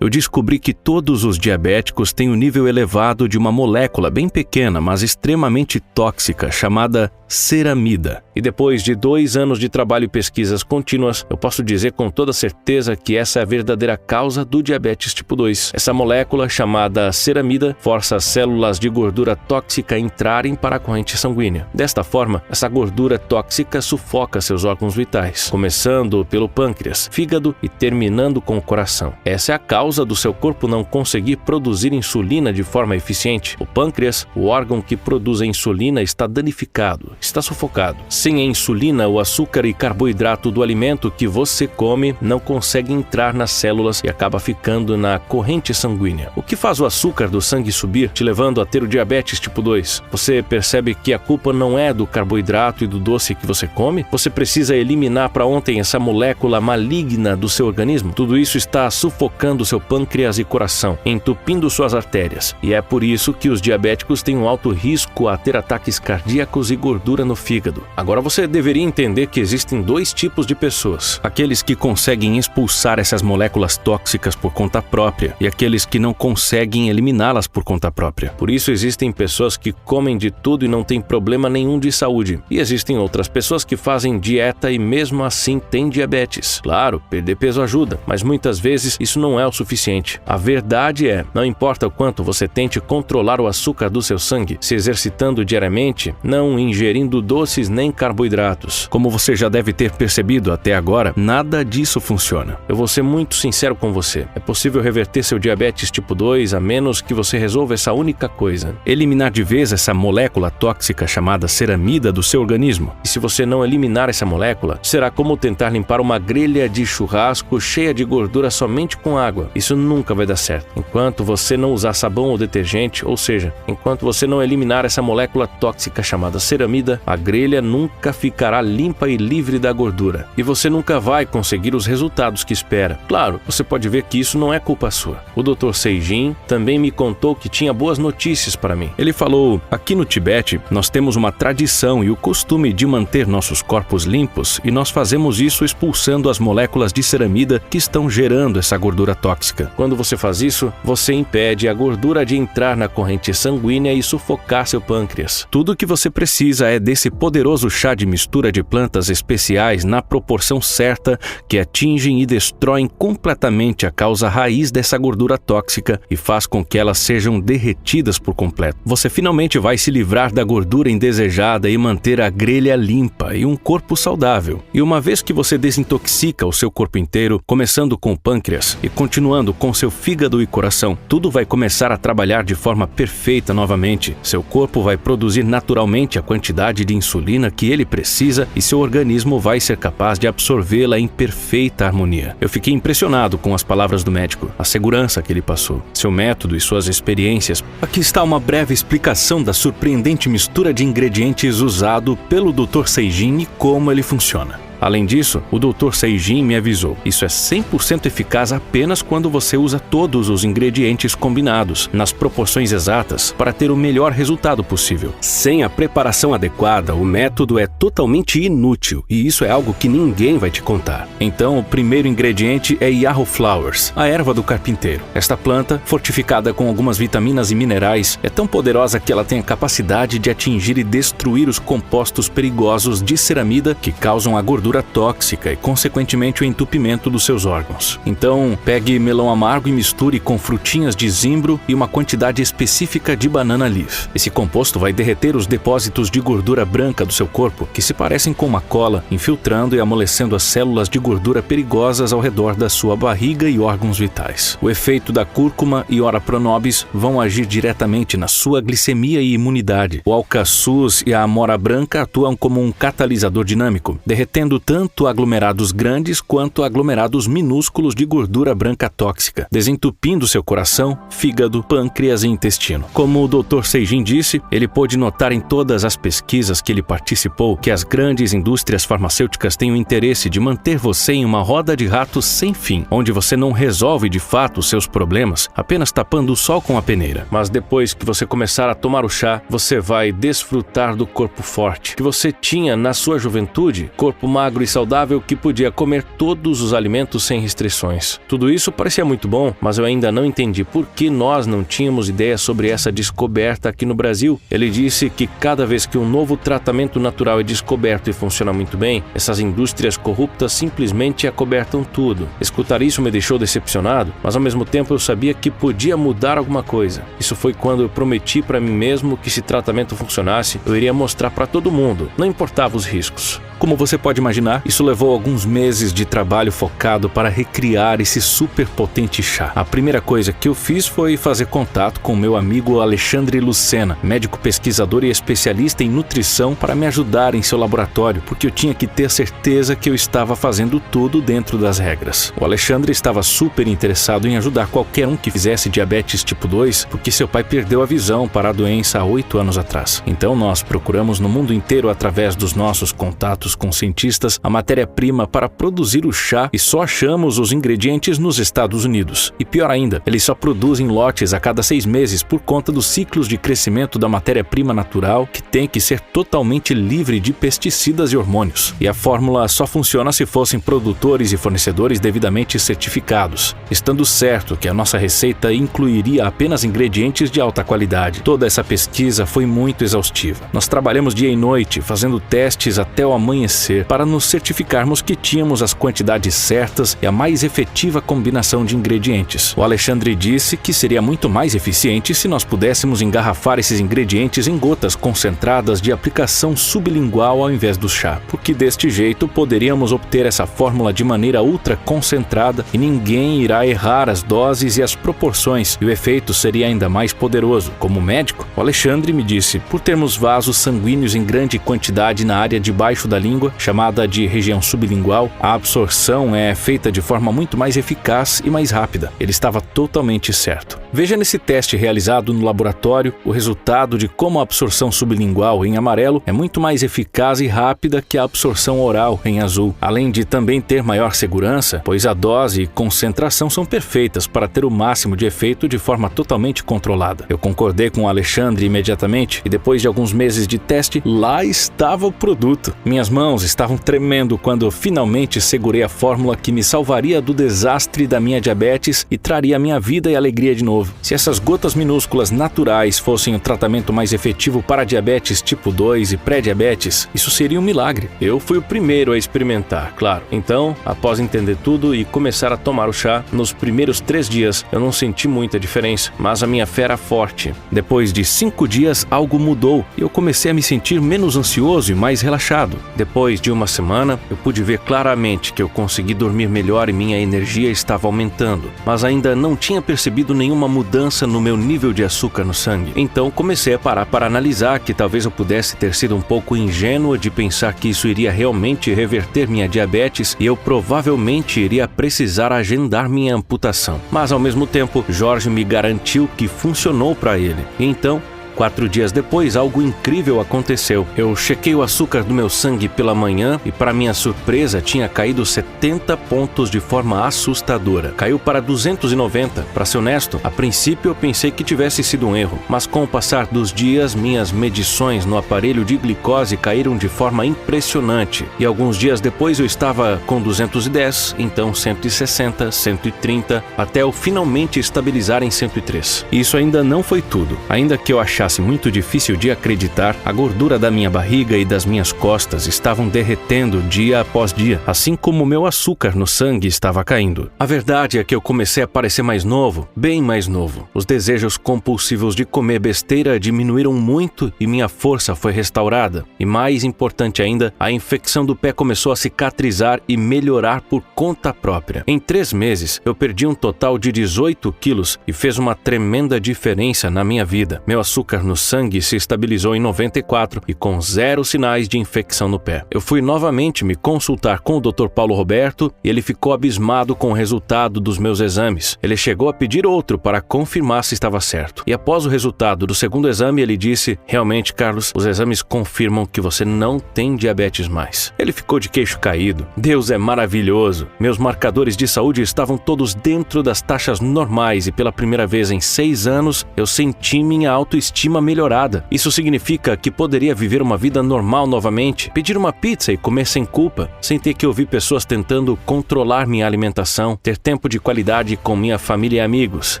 eu descobri que todos os diabéticos têm um nível elevado de uma molécula bem pequena, mas extremamente tóxica, chamada ceramida. E depois de 2 anos de trabalho e pesquisas contínuas, eu posso dizer com toda certeza que essa é a verdadeira causa do diabetes tipo 2. Essa molécula, chamada ceramida, força as células de gordura tóxica a entrarem para a corrente sanguínea. Desta forma, essa gordura tóxica sufoca seus órgãos vitais, começando pelo pâncreas, fígado e terminando com o coração. Essa é a causa do seu corpo não conseguir produzir insulina de forma eficiente. O pâncreas, o órgão que produz a insulina, está danificado, está sufocado. Sem a insulina, o açúcar e carboidrato do alimento que você come não consegue entrar nas células e acaba ficando na corrente sanguínea. O que faz o açúcar do sangue subir, te levando a ter o diabetes tipo 2? Você percebe que a culpa não é do carboidrato e do doce que você come? Você precisa eliminar para ontem essa molécula maligna do seu organismo? Tudo isso está sufocando seu pâncreas e coração, entupindo suas artérias. E é por isso que os diabéticos têm um alto risco a ter ataques cardíacos e gordura no fígado. Agora você deveria entender que existem 2 tipos de pessoas. Aqueles que conseguem expulsar essas moléculas tóxicas por conta própria e aqueles que não conseguem eliminá-las por conta própria. Por isso existem pessoas que comem de tudo e não têm problema nenhum de saúde. E existem outras pessoas que fazem dieta e mesmo assim têm diabetes. Claro, perder peso ajuda, mas muitas vezes isso não é o suficiente. A verdade é, não importa o quanto você tente controlar o açúcar do seu sangue, se exercitando diariamente, não ingerindo doces nem carboidratos. Como você já deve ter percebido até agora, nada disso funciona. Eu vou ser muito sincero com você. É possível reverter seu diabetes tipo 2 a menos que você resolva essa única coisa: eliminar de vez essa molécula tóxica chamada ceramida do seu organismo. E se você não eliminar essa molécula, será como tentar limpar uma grelha de churrasco cheia de gordura somente com água. Isso nunca vai dar certo. Enquanto você não usar sabão ou detergente, ou seja, enquanto você não eliminar essa molécula tóxica chamada ceramida, ceramida, a grelha nunca ficará limpa e livre da gordura. E você nunca vai conseguir os resultados que espera. Claro, você pode ver que isso não é culpa sua. O Dr. Seijin também me contou que tinha boas notícias para mim. Ele falou: aqui no Tibete, nós temos uma tradição e o costume de manter nossos corpos limpos, e nós fazemos isso expulsando as moléculas de ceramida que estão gerando essa gordura tóxica. Quando você faz isso, você impede a gordura de entrar na corrente sanguínea e sufocar seu pâncreas. Tudo o que você precisa é desse poderoso chá de mistura de plantas especiais na proporção certa, que atingem e destroem completamente a causa raiz dessa gordura tóxica e faz com que elas sejam derretidas por completo. Você finalmente vai se livrar da gordura indesejada e manter a grelha limpa e um corpo saudável. E uma vez que você desintoxica o seu corpo inteiro, começando com o pâncreas e continuando com seu fígado e coração, tudo vai começar a trabalhar de forma perfeita novamente. Seu corpo vai produzir naturalmente a quantidade de insulina que ele precisa e seu organismo vai ser capaz de absorvê-la em perfeita harmonia. Eu fiquei impressionado com as palavras do médico, a segurança que ele passou, seu método e suas experiências. Aqui está uma breve explicação da surpreendente mistura de ingredientes usado pelo Dr. Seijin e como ele funciona. Além disso, o Dr. Seijin me avisou: isso é 100% eficaz apenas quando você usa todos os ingredientes combinados, nas proporções exatas, para ter o melhor resultado possível. Sem a preparação adequada, o método é totalmente inútil, e isso é algo que ninguém vai te contar. Então, o primeiro ingrediente é Yarrow Flowers, a erva do carpinteiro. Esta planta, fortificada com algumas vitaminas e minerais, é tão poderosa que ela tem a capacidade de atingir e destruir os compostos perigosos de ceramida que causam a gordura tóxica e, consequentemente, o entupimento dos seus órgãos. Então, pegue melão amargo e misture com frutinhas de zimbro e uma quantidade específica de banana leaf. Esse composto vai derreter os depósitos de gordura branca do seu corpo, que se parecem com uma cola, infiltrando e amolecendo as células de gordura perigosas ao redor da sua barriga e órgãos vitais. O efeito da cúrcuma e ora pronobis vão agir diretamente na sua glicemia e imunidade. O alcaçuz e a amora branca atuam como um catalisador dinâmico, derretendo tanto aglomerados grandes quanto aglomerados minúsculos de gordura branca tóxica, desentupindo seu coração, fígado, pâncreas e intestino. Como o Dr. Seijin disse, ele pôde notar em todas as pesquisas que ele participou que as grandes indústrias farmacêuticas têm o interesse de manter você em uma roda de ratos sem fim, onde você não resolve de fato os seus problemas, apenas tapando o sol com a peneira. Mas depois que você começar a tomar o chá, você vai desfrutar do corpo forte que você tinha na sua juventude, corpo magro e saudável que podia comer todos os alimentos sem restrições. Tudo isso parecia muito bom, mas eu ainda não entendi por que nós não tínhamos ideia sobre essa descoberta aqui no Brasil. Ele disse que cada vez que um novo tratamento natural é descoberto e funciona muito bem, essas indústrias corruptas simplesmente acobertam tudo. Escutar isso me deixou decepcionado, mas ao mesmo tempo eu sabia que podia mudar alguma coisa. Isso foi quando eu prometi para mim mesmo que se tratamento funcionasse, eu iria mostrar para todo mundo, não importava os riscos. Como você pode imaginar, isso levou alguns meses de trabalho focado para recriar esse super potente chá. A primeira coisa que eu fiz foi fazer contato com meu amigo Alexandre Lucena, médico pesquisador e especialista em nutrição, para me ajudar em seu laboratório, porque eu tinha que ter certeza que eu estava fazendo tudo dentro das regras. O Alexandre estava super interessado em ajudar qualquer um que fizesse diabetes tipo 2, porque seu pai perdeu a visão para a doença há 8 anos atrás. Então nós procuramos no mundo inteiro, através dos nossos contatos com cientistas, a matéria-prima para produzir o chá, e só achamos os ingredientes nos Estados Unidos. E pior ainda, eles só produzem lotes a cada 6 meses por conta dos ciclos de crescimento da matéria-prima natural, que tem que ser totalmente livre de pesticidas e hormônios. E a fórmula só funciona se fossem produtores e fornecedores devidamente certificados, estando certo que a nossa receita incluiria apenas ingredientes de alta qualidade. Toda essa pesquisa foi muito exaustiva. Nós trabalhamos dia e noite, fazendo testes até o amanhecer, para nos certificarmos que tínhamos as quantidades certas e a mais efetiva combinação de ingredientes. O Alexandre disse que seria muito mais eficiente se nós pudéssemos engarrafar esses ingredientes em gotas concentradas de aplicação sublingual ao invés do chá, porque deste jeito poderíamos obter essa fórmula de maneira ultra concentrada e ninguém irá errar as doses e as proporções, e o efeito seria ainda mais poderoso. Como médico, o Alexandre me disse: por termos vasos sanguíneos em grande quantidade na área de baixo da língua, chamada de região sublingual, a absorção é feita de forma muito mais eficaz e mais rápida. Ele estava totalmente certo. Veja nesse teste realizado no laboratório o resultado de como a absorção sublingual em amarelo é muito mais eficaz e rápida que a absorção oral em azul, além de também ter maior segurança, pois a dose e concentração são perfeitas para ter o máximo de efeito de forma totalmente controlada. Eu concordei com o Alexandre imediatamente e depois de alguns meses de teste, lá estava o produto. Minhas mãos estavam tremendo quando finalmente segurei a fórmula que me salvaria do desastre da minha diabetes e traria minha vida e alegria de novo. Se essas gotas minúsculas naturais fossem o tratamento mais efetivo para diabetes tipo 2 e pré-diabetes, isso seria um milagre. Eu fui o primeiro a experimentar, claro. Então, após entender tudo e começar a tomar o chá, nos primeiros 3 dias eu não senti muita diferença, mas a minha fé era forte. Depois de 5 dias, algo mudou e eu comecei a me sentir menos ansioso e mais relaxado. Depois de uma semana, eu pude ver claramente que eu consegui dormir melhor e minha energia estava aumentando, mas ainda não tinha percebido nenhuma mudança no meu nível de açúcar no sangue. Então comecei a parar para analisar que talvez eu pudesse ter sido um pouco ingênuo de pensar que isso iria realmente reverter minha diabetes e eu provavelmente iria precisar agendar minha amputação. Mas ao mesmo tempo, Jorge me garantiu que funcionou para ele. Então, 4 dias depois, algo incrível aconteceu. Eu chequei o açúcar do meu sangue pela manhã e, para minha surpresa, tinha caído 70 pontos de forma assustadora. Caiu para 290. Para ser honesto, a princípio eu pensei que tivesse sido um erro, mas com o passar dos dias, minhas medições no aparelho de glicose caíram de forma impressionante. E alguns dias depois eu estava com 210, então 160, 130, até eu finalmente estabilizar em 103. E isso ainda não foi tudo. Ainda que eu achasse muito difícil de acreditar, a gordura da minha barriga e das minhas costas estavam derretendo dia após dia, assim como o meu açúcar no sangue estava caindo. A verdade é que eu comecei a parecer mais novo, bem mais novo. Os desejos compulsivos de comer besteira diminuíram muito e minha força foi restaurada. E mais importante ainda, a infecção do pé começou a cicatrizar e melhorar por conta própria. Em 3 meses, eu perdi um total de 18 quilos e fez uma tremenda diferença na minha vida. Meu açúcar no sangue se estabilizou em 94 e com 0 sinais de infecção no pé. Eu fui novamente me consultar com o Dr. Paulo Roberto e ele ficou abismado com o resultado dos meus exames. Ele chegou a pedir outro para confirmar se estava certo. E após o resultado do segundo exame, ele disse: "Realmente, Carlos, os exames confirmam que você não tem diabetes mais." Ele ficou de queixo caído. Deus é maravilhoso. Meus marcadores de saúde estavam todos dentro das taxas normais e pela primeira vez em 6 anos, eu senti minha autoestima melhorada. Isso significa que poderia viver uma vida normal novamente, pedir uma pizza e comer sem culpa, sem ter que ouvir pessoas tentando controlar minha alimentação, ter tempo de qualidade com minha família e amigos.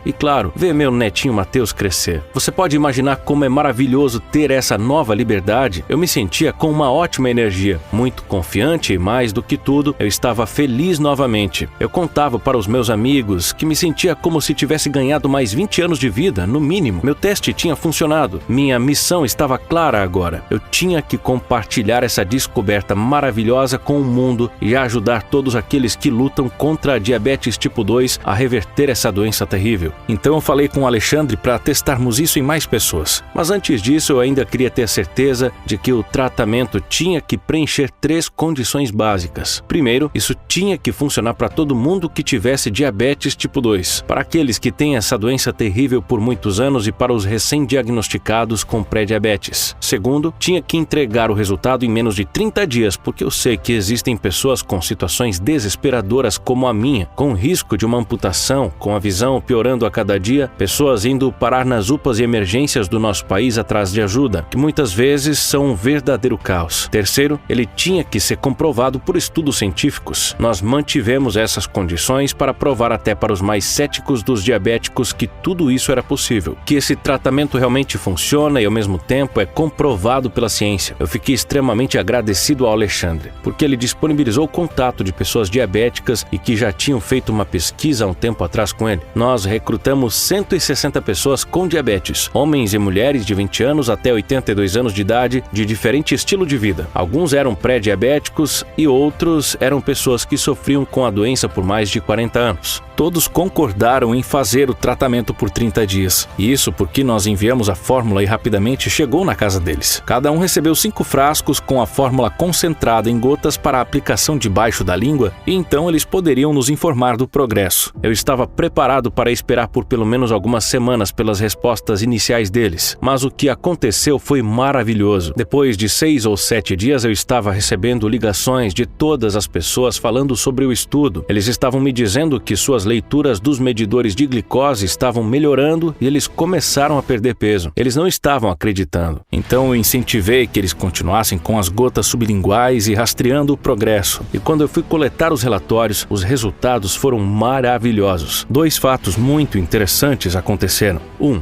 E claro, ver meu netinho Mateus crescer. Você pode imaginar como é maravilhoso ter essa nova liberdade? Eu me sentia com uma ótima energia, muito confiante e, mais do que tudo, eu estava feliz novamente. Eu contava para os meus amigos que me sentia como se tivesse ganhado mais 20 anos de vida, no mínimo. Meu teste tinha funcionado. Minha missão estava clara agora. Eu tinha que compartilhar essa descoberta maravilhosa com o mundo e ajudar todos aqueles que lutam contra a diabetes tipo 2 a reverter essa doença terrível. Então eu falei com o Alexandre para testarmos isso em mais pessoas. Mas antes disso eu ainda queria ter certeza de que o tratamento tinha que preencher 3 condições básicas. Primeiro, isso tinha que funcionar para todo mundo que tivesse diabetes tipo 2. Para aqueles que têm essa doença terrível por muitos anos e para os recém-diagnosticados com pré-diabetes. Segundo, tinha que entregar o resultado em menos de 30 dias, porque eu sei que existem pessoas com situações desesperadoras como a minha, com risco de uma amputação, com a visão piorando a cada dia, pessoas indo parar nas UPAs e emergências do nosso país atrás de ajuda, que muitas vezes são um verdadeiro caos. Terceiro, ele tinha que ser comprovado por estudos científicos. Nós mantivemos essas condições para provar até para os mais céticos dos diabéticos que tudo isso era possível, que esse tratamento realmente funciona e ao mesmo tempo é comprovado pela ciência. Eu fiquei extremamente agradecido ao Alexandre, porque ele disponibilizou o contato de pessoas diabéticas e que já tinham feito uma pesquisa há um tempo atrás com ele. Nós recrutamos 160 pessoas com diabetes, homens e mulheres de 20 anos até 82 anos de idade, de diferente estilo de vida. Alguns eram pré-diabéticos e outros eram pessoas que sofriam com a doença por mais de 40 anos. Todos concordaram em fazer o tratamento por 30 dias. E isso porque nós enviamos a fórmula e rapidamente chegou na casa deles. Cada um recebeu 5 frascos com a fórmula concentrada em gotas para a aplicação debaixo da língua e então eles poderiam nos informar do progresso. Eu estava preparado para esperar por pelo menos algumas semanas pelas respostas iniciais deles, mas o que aconteceu foi maravilhoso. Depois de 6 ou 7 dias eu estava recebendo ligações de todas as pessoas falando sobre o estudo. Eles estavam me dizendo que suas leituras dos medidores de glicose estavam melhorando e eles começaram a perder peso. Eles não estavam acreditando. Então eu incentivei que eles continuassem com as gotas sublinguais e rastreando o progresso. E quando eu fui coletar os relatórios, os resultados foram maravilhosos. 2 fatos muito interessantes aconteceram.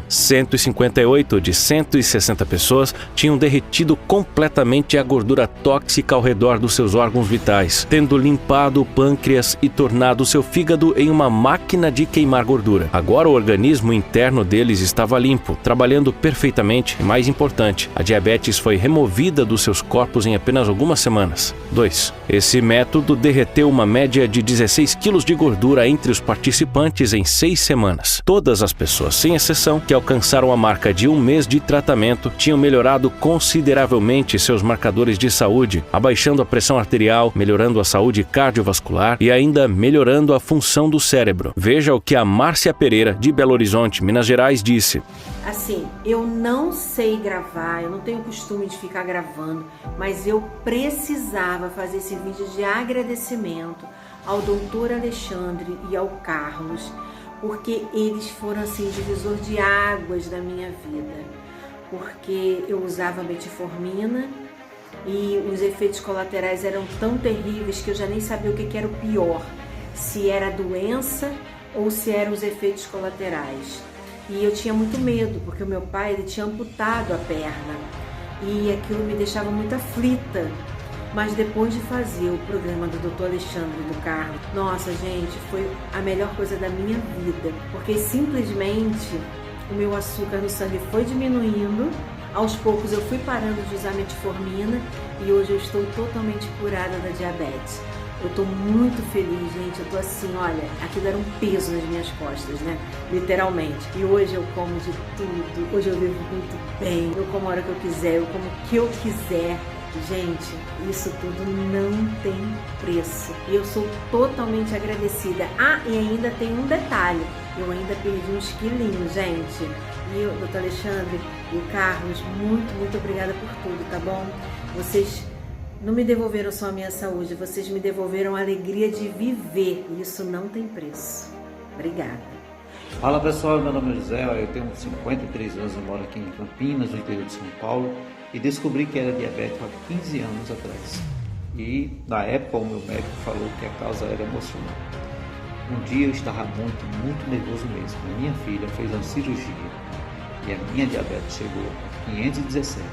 158 de 160 pessoas tinham derretido completamente a gordura tóxica ao redor dos seus órgãos vitais, tendo limpado o pâncreas e tornado seu fígado em uma máquina de queimar gordura. Agora o organismo interno deles estava limpo, trabalhando perfeitamente e, mais importante, a diabetes foi removida dos seus corpos em apenas algumas semanas. 2. Esse método derreteu uma média de 16 quilos de gordura entre os participantes em 6 semanas. Todas as pessoas, sem exceção, que alcançaram a marca de 1 mês de tratamento, tinham melhorado consideravelmente seus marcadores de saúde, abaixando a pressão arterial, melhorando a saúde cardiovascular e ainda melhorando a função do cérebro. Veja o que a Márcia Pereira, de Belo Horizonte, Minas Gerais, disse. Assim, eu não sei gravar, eu não tenho costume de ficar gravando, mas eu precisava fazer esse vídeo de agradecimento ao doutor Alexandre e ao Carlos, porque eles foram assim divisor de águas da minha vida, porque eu usava metformina e os efeitos colaterais eram tão terríveis que eu já nem sabia o que era o pior, se era a doença ou se eram os efeitos colaterais. E eu tinha muito medo, porque o meu pai ele tinha amputado a perna e aquilo me deixava muito aflita. Mas depois de fazer o programa do Dr. Alexandre e do Carlos, nossa gente, foi a melhor coisa da minha vida, porque simplesmente o meu açúcar no sangue foi diminuindo, aos poucos eu fui parando de usar metformina e hoje eu estou totalmente curada da diabetes. Eu tô muito feliz, gente, eu tô assim, olha, aquilo era um peso nas minhas costas, né, literalmente. E hoje eu como de tudo, hoje eu vivo muito bem, eu como a hora que eu quiser, eu como o que eu quiser. Gente, isso tudo não tem preço. E eu sou totalmente agradecida. Ah, e ainda tem um detalhe, eu ainda perdi uns quilinhos, gente. E o doutor Alexandre e o Carlos, muito obrigada por tudo, tá bom? Vocês não me devolveram só a minha saúde, vocês me devolveram a alegria de viver. E isso não tem preço. Obrigada. Fala pessoal, meu nome é José, eu tenho 53 anos, eu moro aqui em Campinas, no interior de São Paulo, e descobri que era diabético há 15 anos atrás. E na época o meu médico falou que a causa era emocional. Um dia eu estava muito nervoso mesmo. A minha filha fez uma cirurgia e a minha diabetes chegou a 517.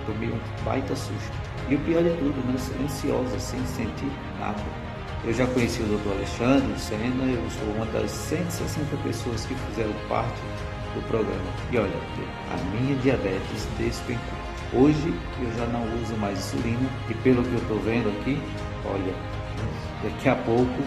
Tomei um baita susto. E o pior de tudo, né? Silenciosa, sem sentir nada. Eu já conheci o Dr. Alexandre, o Senna, eu sou uma das 160 pessoas que fizeram parte do programa. E olha, a minha diabetes despencou. Hoje eu já não uso mais insulina e pelo que eu estou vendo aqui, olha, daqui a pouco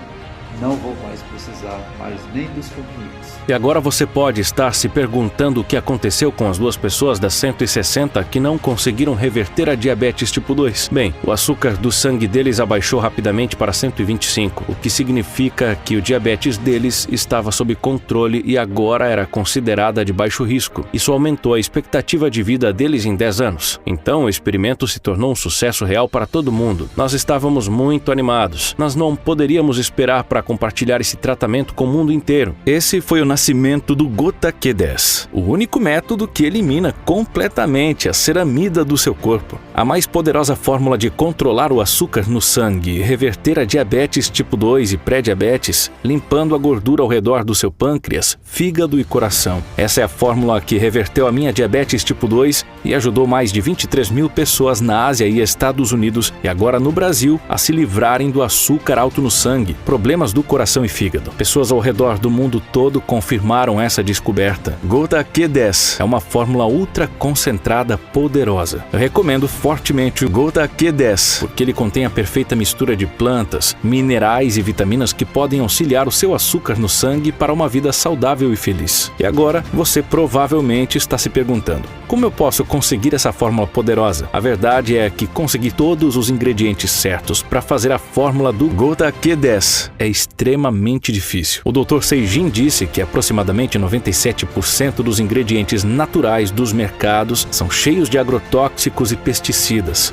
não vou mais precisar mais nem dos comprimidos. E agora você pode estar se perguntando o que aconteceu com as 2 pessoas das 160 que não conseguiram reverter a diabetes tipo 2. Bem, o açúcar do sangue deles abaixou rapidamente para 125, o que significa que o diabetes deles estava sob controle e agora era considerada de baixo risco. Isso aumentou a expectativa de vida deles em 10 anos. Então o experimento se tornou um sucesso real para todo mundo. Nós estávamos muito animados. Nós não poderíamos esperar para compartilhar esse tratamento com o mundo inteiro. Esse foi o nascimento do Gota Q10, o único método que elimina completamente a ceramida do seu corpo. A mais poderosa fórmula de controlar o açúcar no sangue e reverter a diabetes tipo 2 e pré-diabetes, limpando a gordura ao redor do seu pâncreas, fígado e coração. Essa é a fórmula que reverteu a minha diabetes tipo 2 e ajudou mais de 23 mil pessoas na Ásia e Estados Unidos e agora no Brasil a se livrarem do açúcar alto no sangue, problemas do coração e fígado. Pessoas ao redor do mundo todo confirmaram essa descoberta. Gota Q10 é uma fórmula ultra concentrada poderosa. Eu recomendo fortemente o Gota Q10, porque ele contém a perfeita mistura de plantas, minerais e vitaminas que podem auxiliar o seu açúcar no sangue para uma vida saudável e feliz. E agora, você provavelmente está se perguntando: como eu posso conseguir essa fórmula poderosa? A verdade é que conseguir todos os ingredientes certos para fazer a fórmula do Gota Q10 é extremamente difícil. O Dr. Seijin disse que aproximadamente 97% dos ingredientes naturais dos mercados são cheios de agrotóxicos e pesticidas.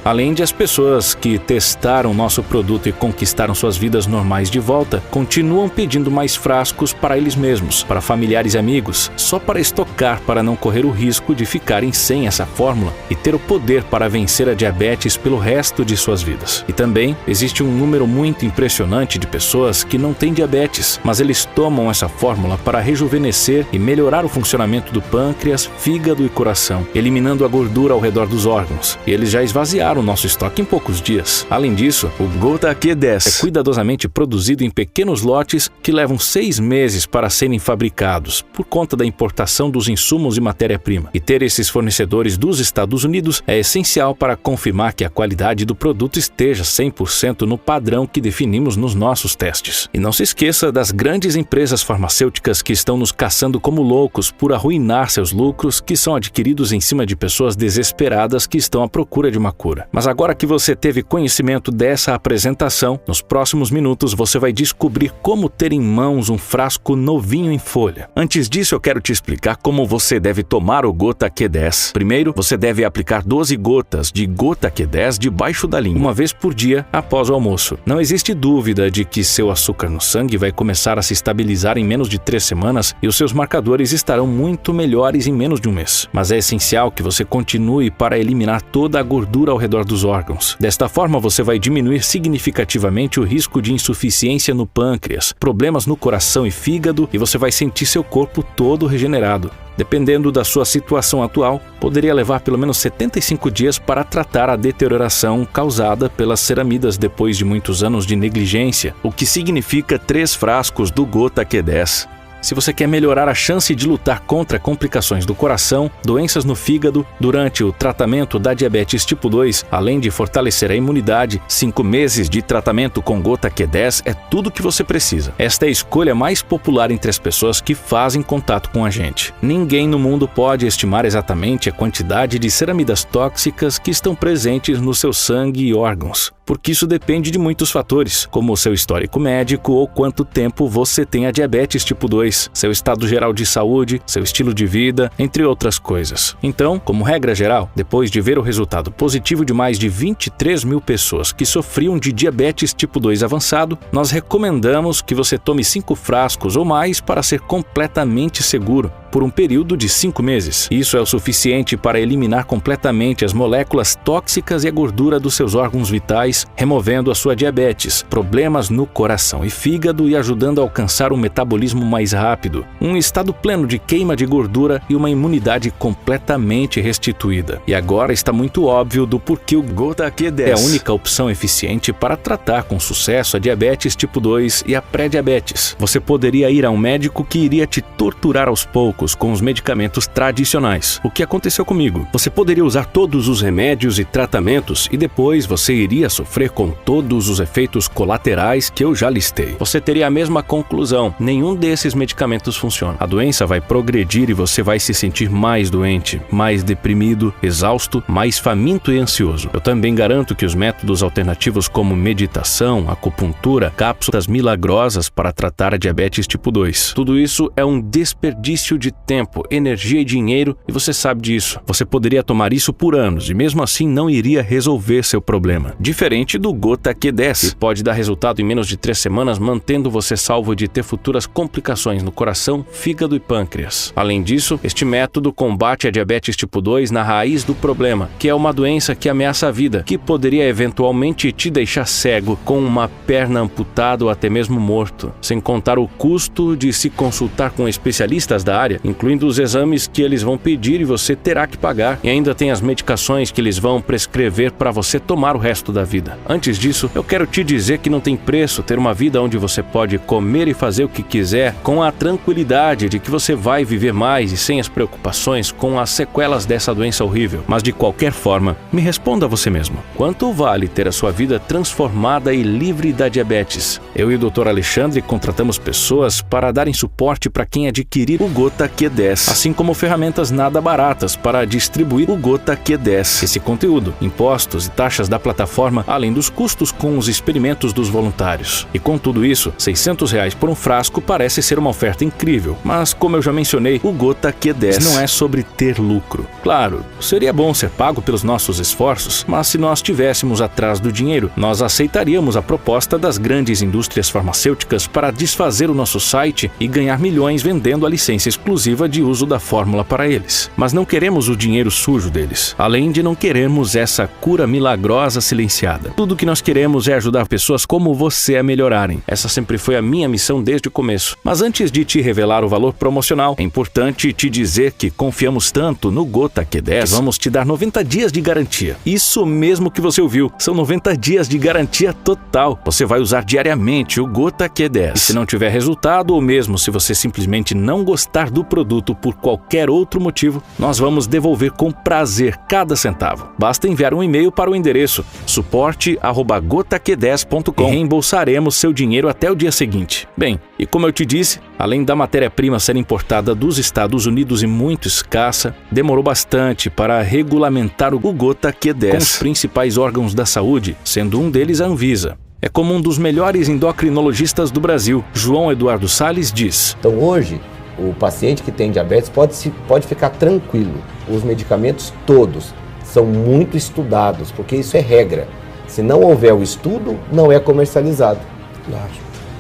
Além de as pessoas que testaram nosso produto e conquistaram suas vidas normais de volta, continuam pedindo mais frascos para eles mesmos, para familiares e amigos, só para estocar, para não correr o risco de ficarem sem essa fórmula e ter o poder para vencer a diabetes pelo resto de suas vidas. E também existe um número muito impressionante de pessoas que não têm diabetes, mas eles tomam essa fórmula para rejuvenescer e melhorar o funcionamento do pâncreas, fígado e coração, eliminando a gordura ao redor dos órgãos. E eles já esvaziaram o nosso estoque em poucos dias. Além disso, o Gota Q10 é cuidadosamente produzido em pequenos lotes que levam 6 meses para serem fabricados, por conta da importação dos insumos e matéria-prima. E ter esses fornecedores dos Estados Unidos é essencial para confirmar que a qualidade do produto esteja 100% no padrão que definimos nos nossos testes. E não se esqueça das grandes empresas farmacêuticas que estão nos caçando como loucos por arruinar seus lucros, que são adquiridos em cima de pessoas desesperadas que estão à procura de uma cura. Mas agora que você teve conhecimento dessa apresentação, nos próximos minutos você vai descobrir como ter em mãos um frasco novinho em folha. Antes disso, eu quero te explicar como você deve tomar o Gota Q10. Primeiro, você deve aplicar 12 gotas de Gota Q10 debaixo da língua, uma vez por dia após o almoço. Não existe dúvida de que seu açúcar no sangue vai começar a se estabilizar em menos de 3 semanas e os seus marcadores estarão muito melhores em menos de um mês. Mas é essencial que você continue para eliminar toda a gordura ao redor dos órgãos. Desta forma, você vai diminuir significativamente o risco de insuficiência no pâncreas, problemas no coração e fígado, e você vai sentir seu corpo todo regenerado. Dependendo da sua situação atual, poderia levar pelo menos 75 dias para tratar a deterioração causada pelas ceramidas depois de muitos anos de negligência, o que significa 3 frascos do Gota Q10. Se você quer melhorar a chance de lutar contra complicações do coração, doenças no fígado, durante o tratamento da diabetes tipo 2, além de fortalecer a imunidade, 5 meses de tratamento com Gota Q10 é tudo o que você precisa. Esta é a escolha mais popular entre as pessoas que fazem contato com a gente. Ninguém no mundo pode estimar exatamente a quantidade de ceramidas tóxicas que estão presentes no seu sangue e órgãos, porque isso depende de muitos fatores, como o seu histórico médico ou quanto tempo você tem a diabetes tipo 2, seu estado geral de saúde, seu estilo de vida, entre outras coisas. Então, como regra geral, depois de ver o resultado positivo de mais de 23 mil pessoas que sofriam de diabetes tipo 2 avançado, nós recomendamos que você tome 5 frascos ou mais para ser completamente seguro, por um período de 5 meses. Isso é o suficiente para eliminar completamente as moléculas tóxicas e a gordura dos seus órgãos vitais, removendo a sua diabetes, problemas no coração e fígado e ajudando a alcançar um metabolismo mais rápido, um estado pleno de queima de gordura e uma imunidade completamente restituída. E agora está muito óbvio do porquê o Gota Q10 é a única opção eficiente para tratar com sucesso a diabetes tipo 2 e a pré-diabetes. Você poderia ir a um médico que iria te torturar aos poucos com os medicamentos tradicionais. O que aconteceu comigo? Você poderia usar todos os remédios e tratamentos e depois você iria sofrer com todos os efeitos colaterais que eu já listei. Você teria a mesma conclusão: nenhum desses medicamentos funciona. A doença vai progredir e você vai se sentir mais doente, mais deprimido, exausto, mais faminto e ansioso. Eu também garanto que os métodos alternativos como meditação, acupuntura, cápsulas milagrosas para tratar a diabetes tipo 2, tudo isso é um desperdício de tempo, energia e dinheiro, e você sabe disso. Você poderia tomar isso por anos e mesmo assim não iria resolver seu problema. Diferente do Gota Q10, que pode dar resultado em menos de 3 semanas, mantendo você salvo de ter futuras complicações no coração, fígado e pâncreas. Além disso, este método combate a diabetes tipo 2 na raiz do problema, que é uma doença que ameaça a vida, que poderia eventualmente te deixar cego, com uma perna amputada ou até mesmo morto, sem contar o custo de se consultar com especialistas da área farmácia, incluindo os exames que eles vão pedir e você terá que pagar. E ainda tem as medicações que eles vão prescrever para você tomar o resto da vida. Antes disso, eu quero te dizer que não tem preço ter uma vida onde você pode comer e fazer o que quiser com a tranquilidade de que você vai viver mais e sem as preocupações com as sequelas dessa doença horrível. Mas de qualquer forma, me responda a você mesmo. Quanto vale ter a sua vida transformada e livre da diabetes? Eu e o Dr. Alexandre contratamos pessoas para darem suporte para quem adquirir o Gota Q10, assim como ferramentas nada baratas para distribuir o Gota Q10. Esse conteúdo, impostos e taxas da plataforma, além dos custos com os experimentos dos voluntários. E com tudo isso, R$600 por um frasco parece ser uma oferta incrível. Mas, como eu já mencionei, o Gota Q10 não é sobre ter lucro. Claro, seria bom ser pago pelos nossos esforços, mas se nós estivéssemos atrás do dinheiro, nós aceitaríamos a proposta das grandes indústrias farmacêuticas para desfazer o nosso site e ganhar milhões vendendo a licença exclusiva de uso da fórmula para eles. Mas não queremos o dinheiro sujo deles, além de não queremos essa cura milagrosa silenciada. Tudo que nós queremos é ajudar pessoas como você a melhorarem. Essa sempre foi a minha missão desde o começo. Mas antes de te revelar o valor promocional, é importante te dizer que confiamos tanto no Gota Q10 que vamos te dar 90 dias de garantia. Isso mesmo que você ouviu, são 90 dias de garantia total. Você vai usar diariamente o Gota Q10. E se não tiver resultado, ou mesmo se você simplesmente não gostar do produto por qualquer outro motivo, nós vamos devolver com prazer cada centavo. Basta enviar um e-mail para o endereço suporte@gotaq10.com e reembolsaremos seu dinheiro até o dia seguinte. Bem, e como eu te disse, além da matéria-prima ser importada dos Estados Unidos e muito escassa, demorou bastante para regulamentar o Gota Q10 com os principais órgãos da saúde, sendo um deles a Anvisa. É como um dos melhores endocrinologistas do Brasil, João Eduardo Salles, diz. Então hoje, o paciente que tem diabetes pode ficar tranquilo. Os medicamentos todos são muito estudados, porque isso é regra. Se não houver o estudo, não é comercializado.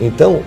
Então,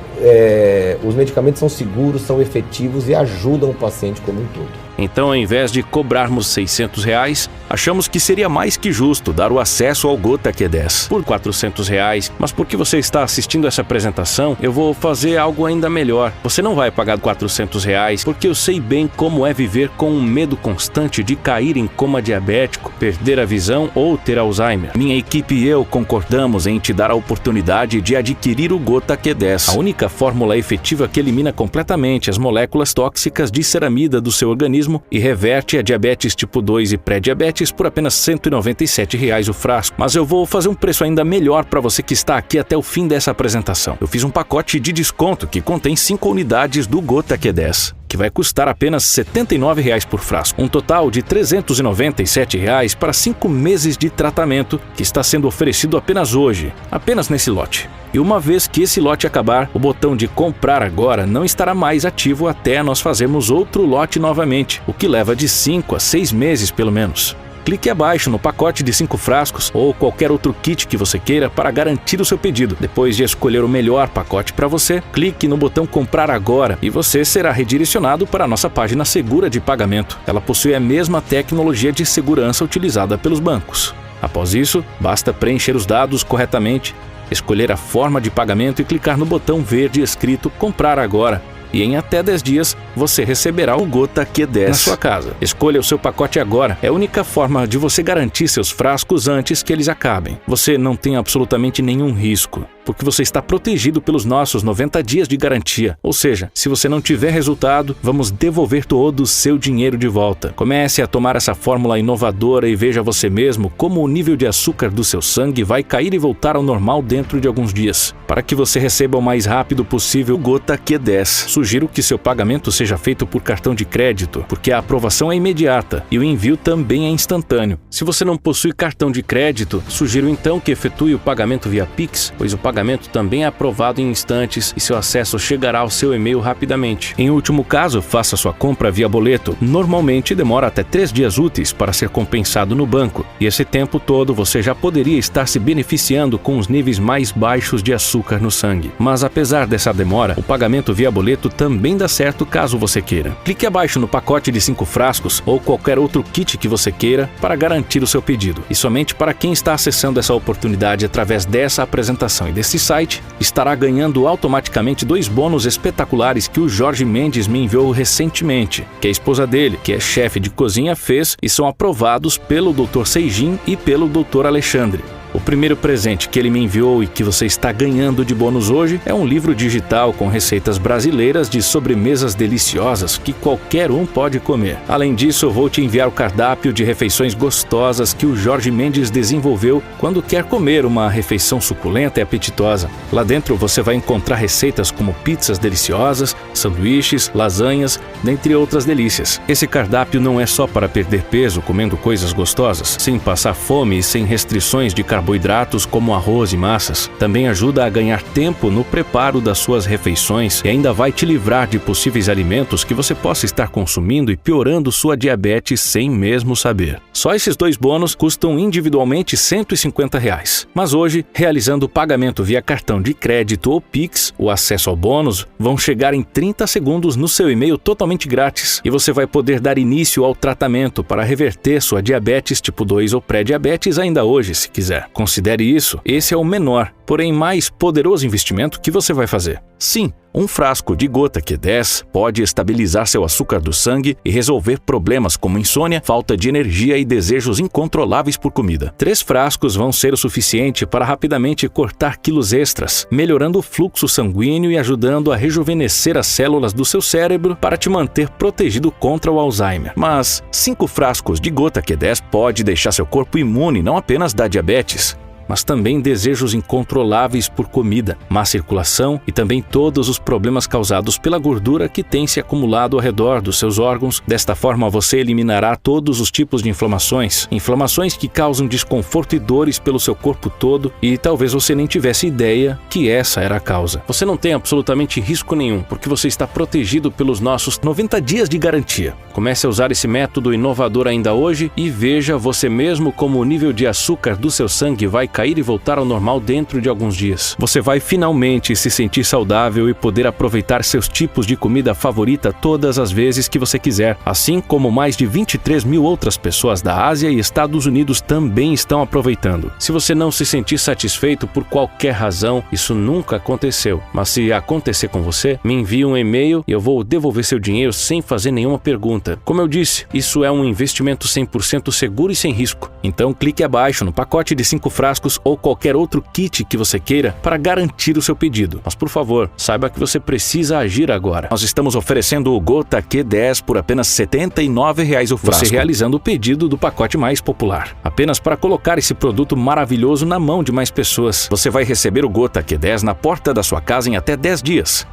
os medicamentos são seguros, são efetivos e ajudam o paciente como um todo. Então, ao invés de cobrarmos R$600, achamos que seria mais que justo dar o acesso ao Gota Q10 por R$400. Mas porque você está assistindo essa apresentação, eu vou fazer algo ainda melhor. Você não vai pagar R$400, porque eu sei bem como é viver com um medo constante de cair em coma diabético, perder a visão ou ter Alzheimer. Minha equipe e eu concordamos em te dar a oportunidade de adquirir o Gota Q10, a única fórmula efetiva que elimina completamente as moléculas tóxicas de ceramida do seu organismo e reverte a diabetes tipo 2 e pré-diabetes por apenas R$197 o frasco. Mas eu vou fazer um preço ainda melhor para você que está aqui até o fim dessa apresentação. Eu fiz um pacote de desconto que contém 5 unidades do Gota Q10, que vai custar apenas R$79 por frasco. Um total de R$397 para 5 meses de tratamento que está sendo oferecido apenas hoje, apenas nesse lote. E uma vez que esse lote acabar, o botão de comprar agora não estará mais ativo até nós fazermos outro lote novamente, o que leva de 5 a 6 meses pelo menos. Clique abaixo no pacote de 5 frascos ou qualquer outro kit que você queira para garantir o seu pedido. Depois de escolher o melhor pacote para você, clique no botão comprar agora e você será redirecionado para a nossa página segura de pagamento. Ela possui a mesma tecnologia de segurança utilizada pelos bancos. Após isso, basta preencher os dados corretamente, escolher a forma de pagamento e clicar no botão verde escrito comprar agora. E em até 10 dias, você receberá o Gota Q10 na sua casa. Escolha o seu pacote agora. É a única forma de você garantir seus frascos antes que eles acabem. Você não tem absolutamente nenhum risco, porque você está protegido pelos nossos 90 dias de garantia. Ou seja, se você não tiver resultado, vamos devolver todo o seu dinheiro de volta. Comece a tomar essa fórmula inovadora e veja você mesmo como o nível de açúcar do seu sangue vai cair e voltar ao normal dentro de alguns dias. Para que você receba o mais rápido possível o Gota Q10, sugiro que seu pagamento seja feito por cartão de crédito, porque a aprovação é imediata e o envio também é instantâneo. Se você não possui cartão de crédito, sugiro então que efetue o pagamento via Pix, pois o pagamento também é aprovado em instantes e seu acesso chegará ao seu e-mail rapidamente. Em último caso, faça sua compra via boleto. Normalmente demora até 3 dias úteis para ser compensado no banco, e esse tempo todo você já poderia estar se beneficiando com os níveis mais baixos de açúcar no sangue. Mas apesar dessa demora, o pagamento via boleto também dá certo caso você queira. Clique abaixo no pacote de 5 frascos ou qualquer outro kit que você queira para garantir o seu pedido. E somente para quem está acessando essa oportunidade através dessa apresentação e desse site, estará ganhando automaticamente 2 bônus espetaculares que o Jorge Mendes me enviou recentemente, que a esposa dele, que é chefe de cozinha, fez e são aprovados pelo Dr. Seijin e pelo Dr. Alexandre. O primeiro presente que ele me enviou e que você está ganhando de bônus hoje é um livro digital com receitas brasileiras de sobremesas deliciosas que qualquer um pode comer. Além disso, eu vou te enviar o cardápio de refeições gostosas que o Jorge Mendes desenvolveu quando quer comer uma refeição suculenta e apetitosa. Lá dentro você vai encontrar receitas como pizzas deliciosas, sanduíches, lasanhas, dentre outras delícias. Esse cardápio não é só para perder peso comendo coisas gostosas, sem passar fome e sem restrições de carboidratos como arroz e massas. Também ajuda a ganhar tempo no preparo das suas refeições e ainda vai te livrar de possíveis alimentos que você possa estar consumindo e piorando sua diabetes sem mesmo saber. Só esses 2 bônus custam individualmente R$150. Mas hoje, realizando o pagamento via cartão de crédito ou Pix, o acesso ao bônus vão chegar em 30 segundos no seu e-mail totalmente grátis e você vai poder dar início ao tratamento para reverter sua diabetes tipo 2 ou pré-diabetes ainda hoje, se quiser. Considere isso, esse é o menor, porém mais poderoso investimento que você vai fazer. Sim, um frasco de Gota Q10 pode estabilizar seu açúcar do sangue e resolver problemas como insônia, falta de energia e desejos incontroláveis por comida. 3 frascos vão ser o suficiente para rapidamente cortar quilos extras, melhorando o fluxo sanguíneo e ajudando a rejuvenescer as células do seu cérebro para te manter protegido contra o Alzheimer. Mas 5 frascos de Gota Q10 pode deixar seu corpo imune não apenas da diabetes, mas também desejos incontroláveis por comida, má circulação e também todos os problemas causados pela gordura que tem se acumulado ao redor dos seus órgãos. Desta forma, você eliminará todos os tipos de inflamações que causam desconforto e dores pelo seu corpo todo e talvez você nem tivesse ideia que essa era a causa. Você não tem absolutamente risco nenhum, porque você está protegido pelos nossos 90 dias de garantia. Comece a usar esse método inovador ainda hoje e veja você mesmo como o nível de açúcar do seu sangue vai cair e voltar ao normal dentro de alguns dias. Você vai finalmente se sentir saudável e poder aproveitar seus tipos de comida favorita todas as vezes que você quiser, assim como mais de 23 mil outras pessoas da Ásia e Estados Unidos também estão aproveitando. Se você não se sentir satisfeito por qualquer razão, isso nunca aconteceu, mas se acontecer com você, me envie um e-mail e eu vou devolver seu dinheiro sem fazer nenhuma pergunta. Como eu disse, isso é um investimento 100% seguro e sem risco. Então clique abaixo no pacote de 5 frascos ou qualquer outro kit que você queira para garantir o seu pedido. Mas por favor, saiba que você precisa agir agora. Nós estamos oferecendo o Gota Q10 por apenas R$ 79,00 o frasco, você realizando o pedido do pacote mais popular. Apenas para colocar esse produto maravilhoso na mão de mais pessoas. Você vai receber o Gota Q10 na porta da sua casa em até 10 dias.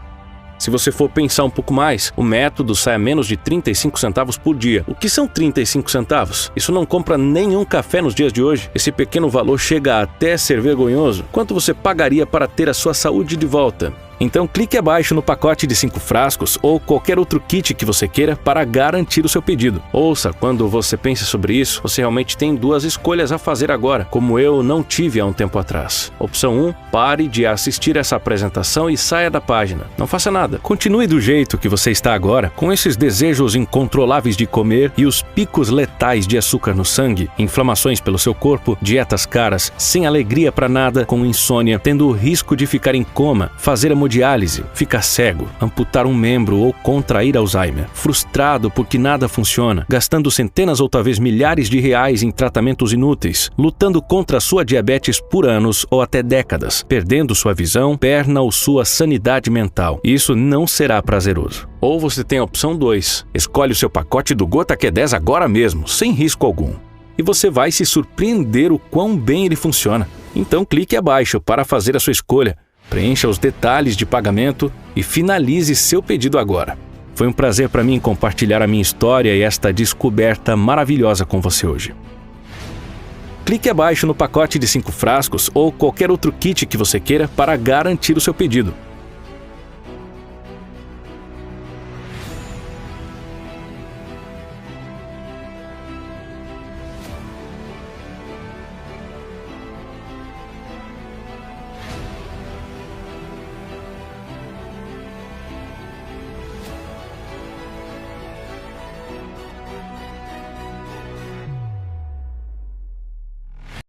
Se você for pensar um pouco mais, o método sai a menos de 35 centavos por dia. O que são 35 centavos? Isso não compra nenhum café nos dias de hoje. Esse pequeno valor chega até ser vergonhoso. Quanto você pagaria para ter a sua saúde de volta? Então clique abaixo no pacote de 5 frascos ou qualquer outro kit que você queira para garantir o seu pedido. Ouça, quando você pensa sobre isso, você realmente tem 2 escolhas a fazer agora, como eu não tive há um tempo atrás. Opção 1, pare de assistir essa apresentação e saia da página. Não faça nada. Continue do jeito que você está agora, com esses desejos incontroláveis de comer e os picos letais de açúcar no sangue, inflamações pelo seu corpo, dietas caras, sem alegria para nada, com insônia, tendo o risco de ficar em coma, fazer hemodiálise, ficar cego, amputar um membro ou contrair Alzheimer, frustrado porque nada funciona, gastando centenas ou talvez milhares de reais em tratamentos inúteis, lutando contra a sua diabetes por anos ou até décadas, perdendo sua visão, perna ou sua sanidade mental. Isso não será prazeroso. Ou você tem a opção 2, escolhe o seu pacote do Gota Q10 agora mesmo, sem risco algum. E você vai se surpreender o quão bem ele funciona. Então clique abaixo para fazer a sua escolha. Preencha os detalhes de pagamento e finalize seu pedido agora. Foi um prazer para mim compartilhar a minha história e esta descoberta maravilhosa com você hoje. Clique abaixo no pacote de 5 frascos ou qualquer outro kit que você queira para garantir o seu pedido.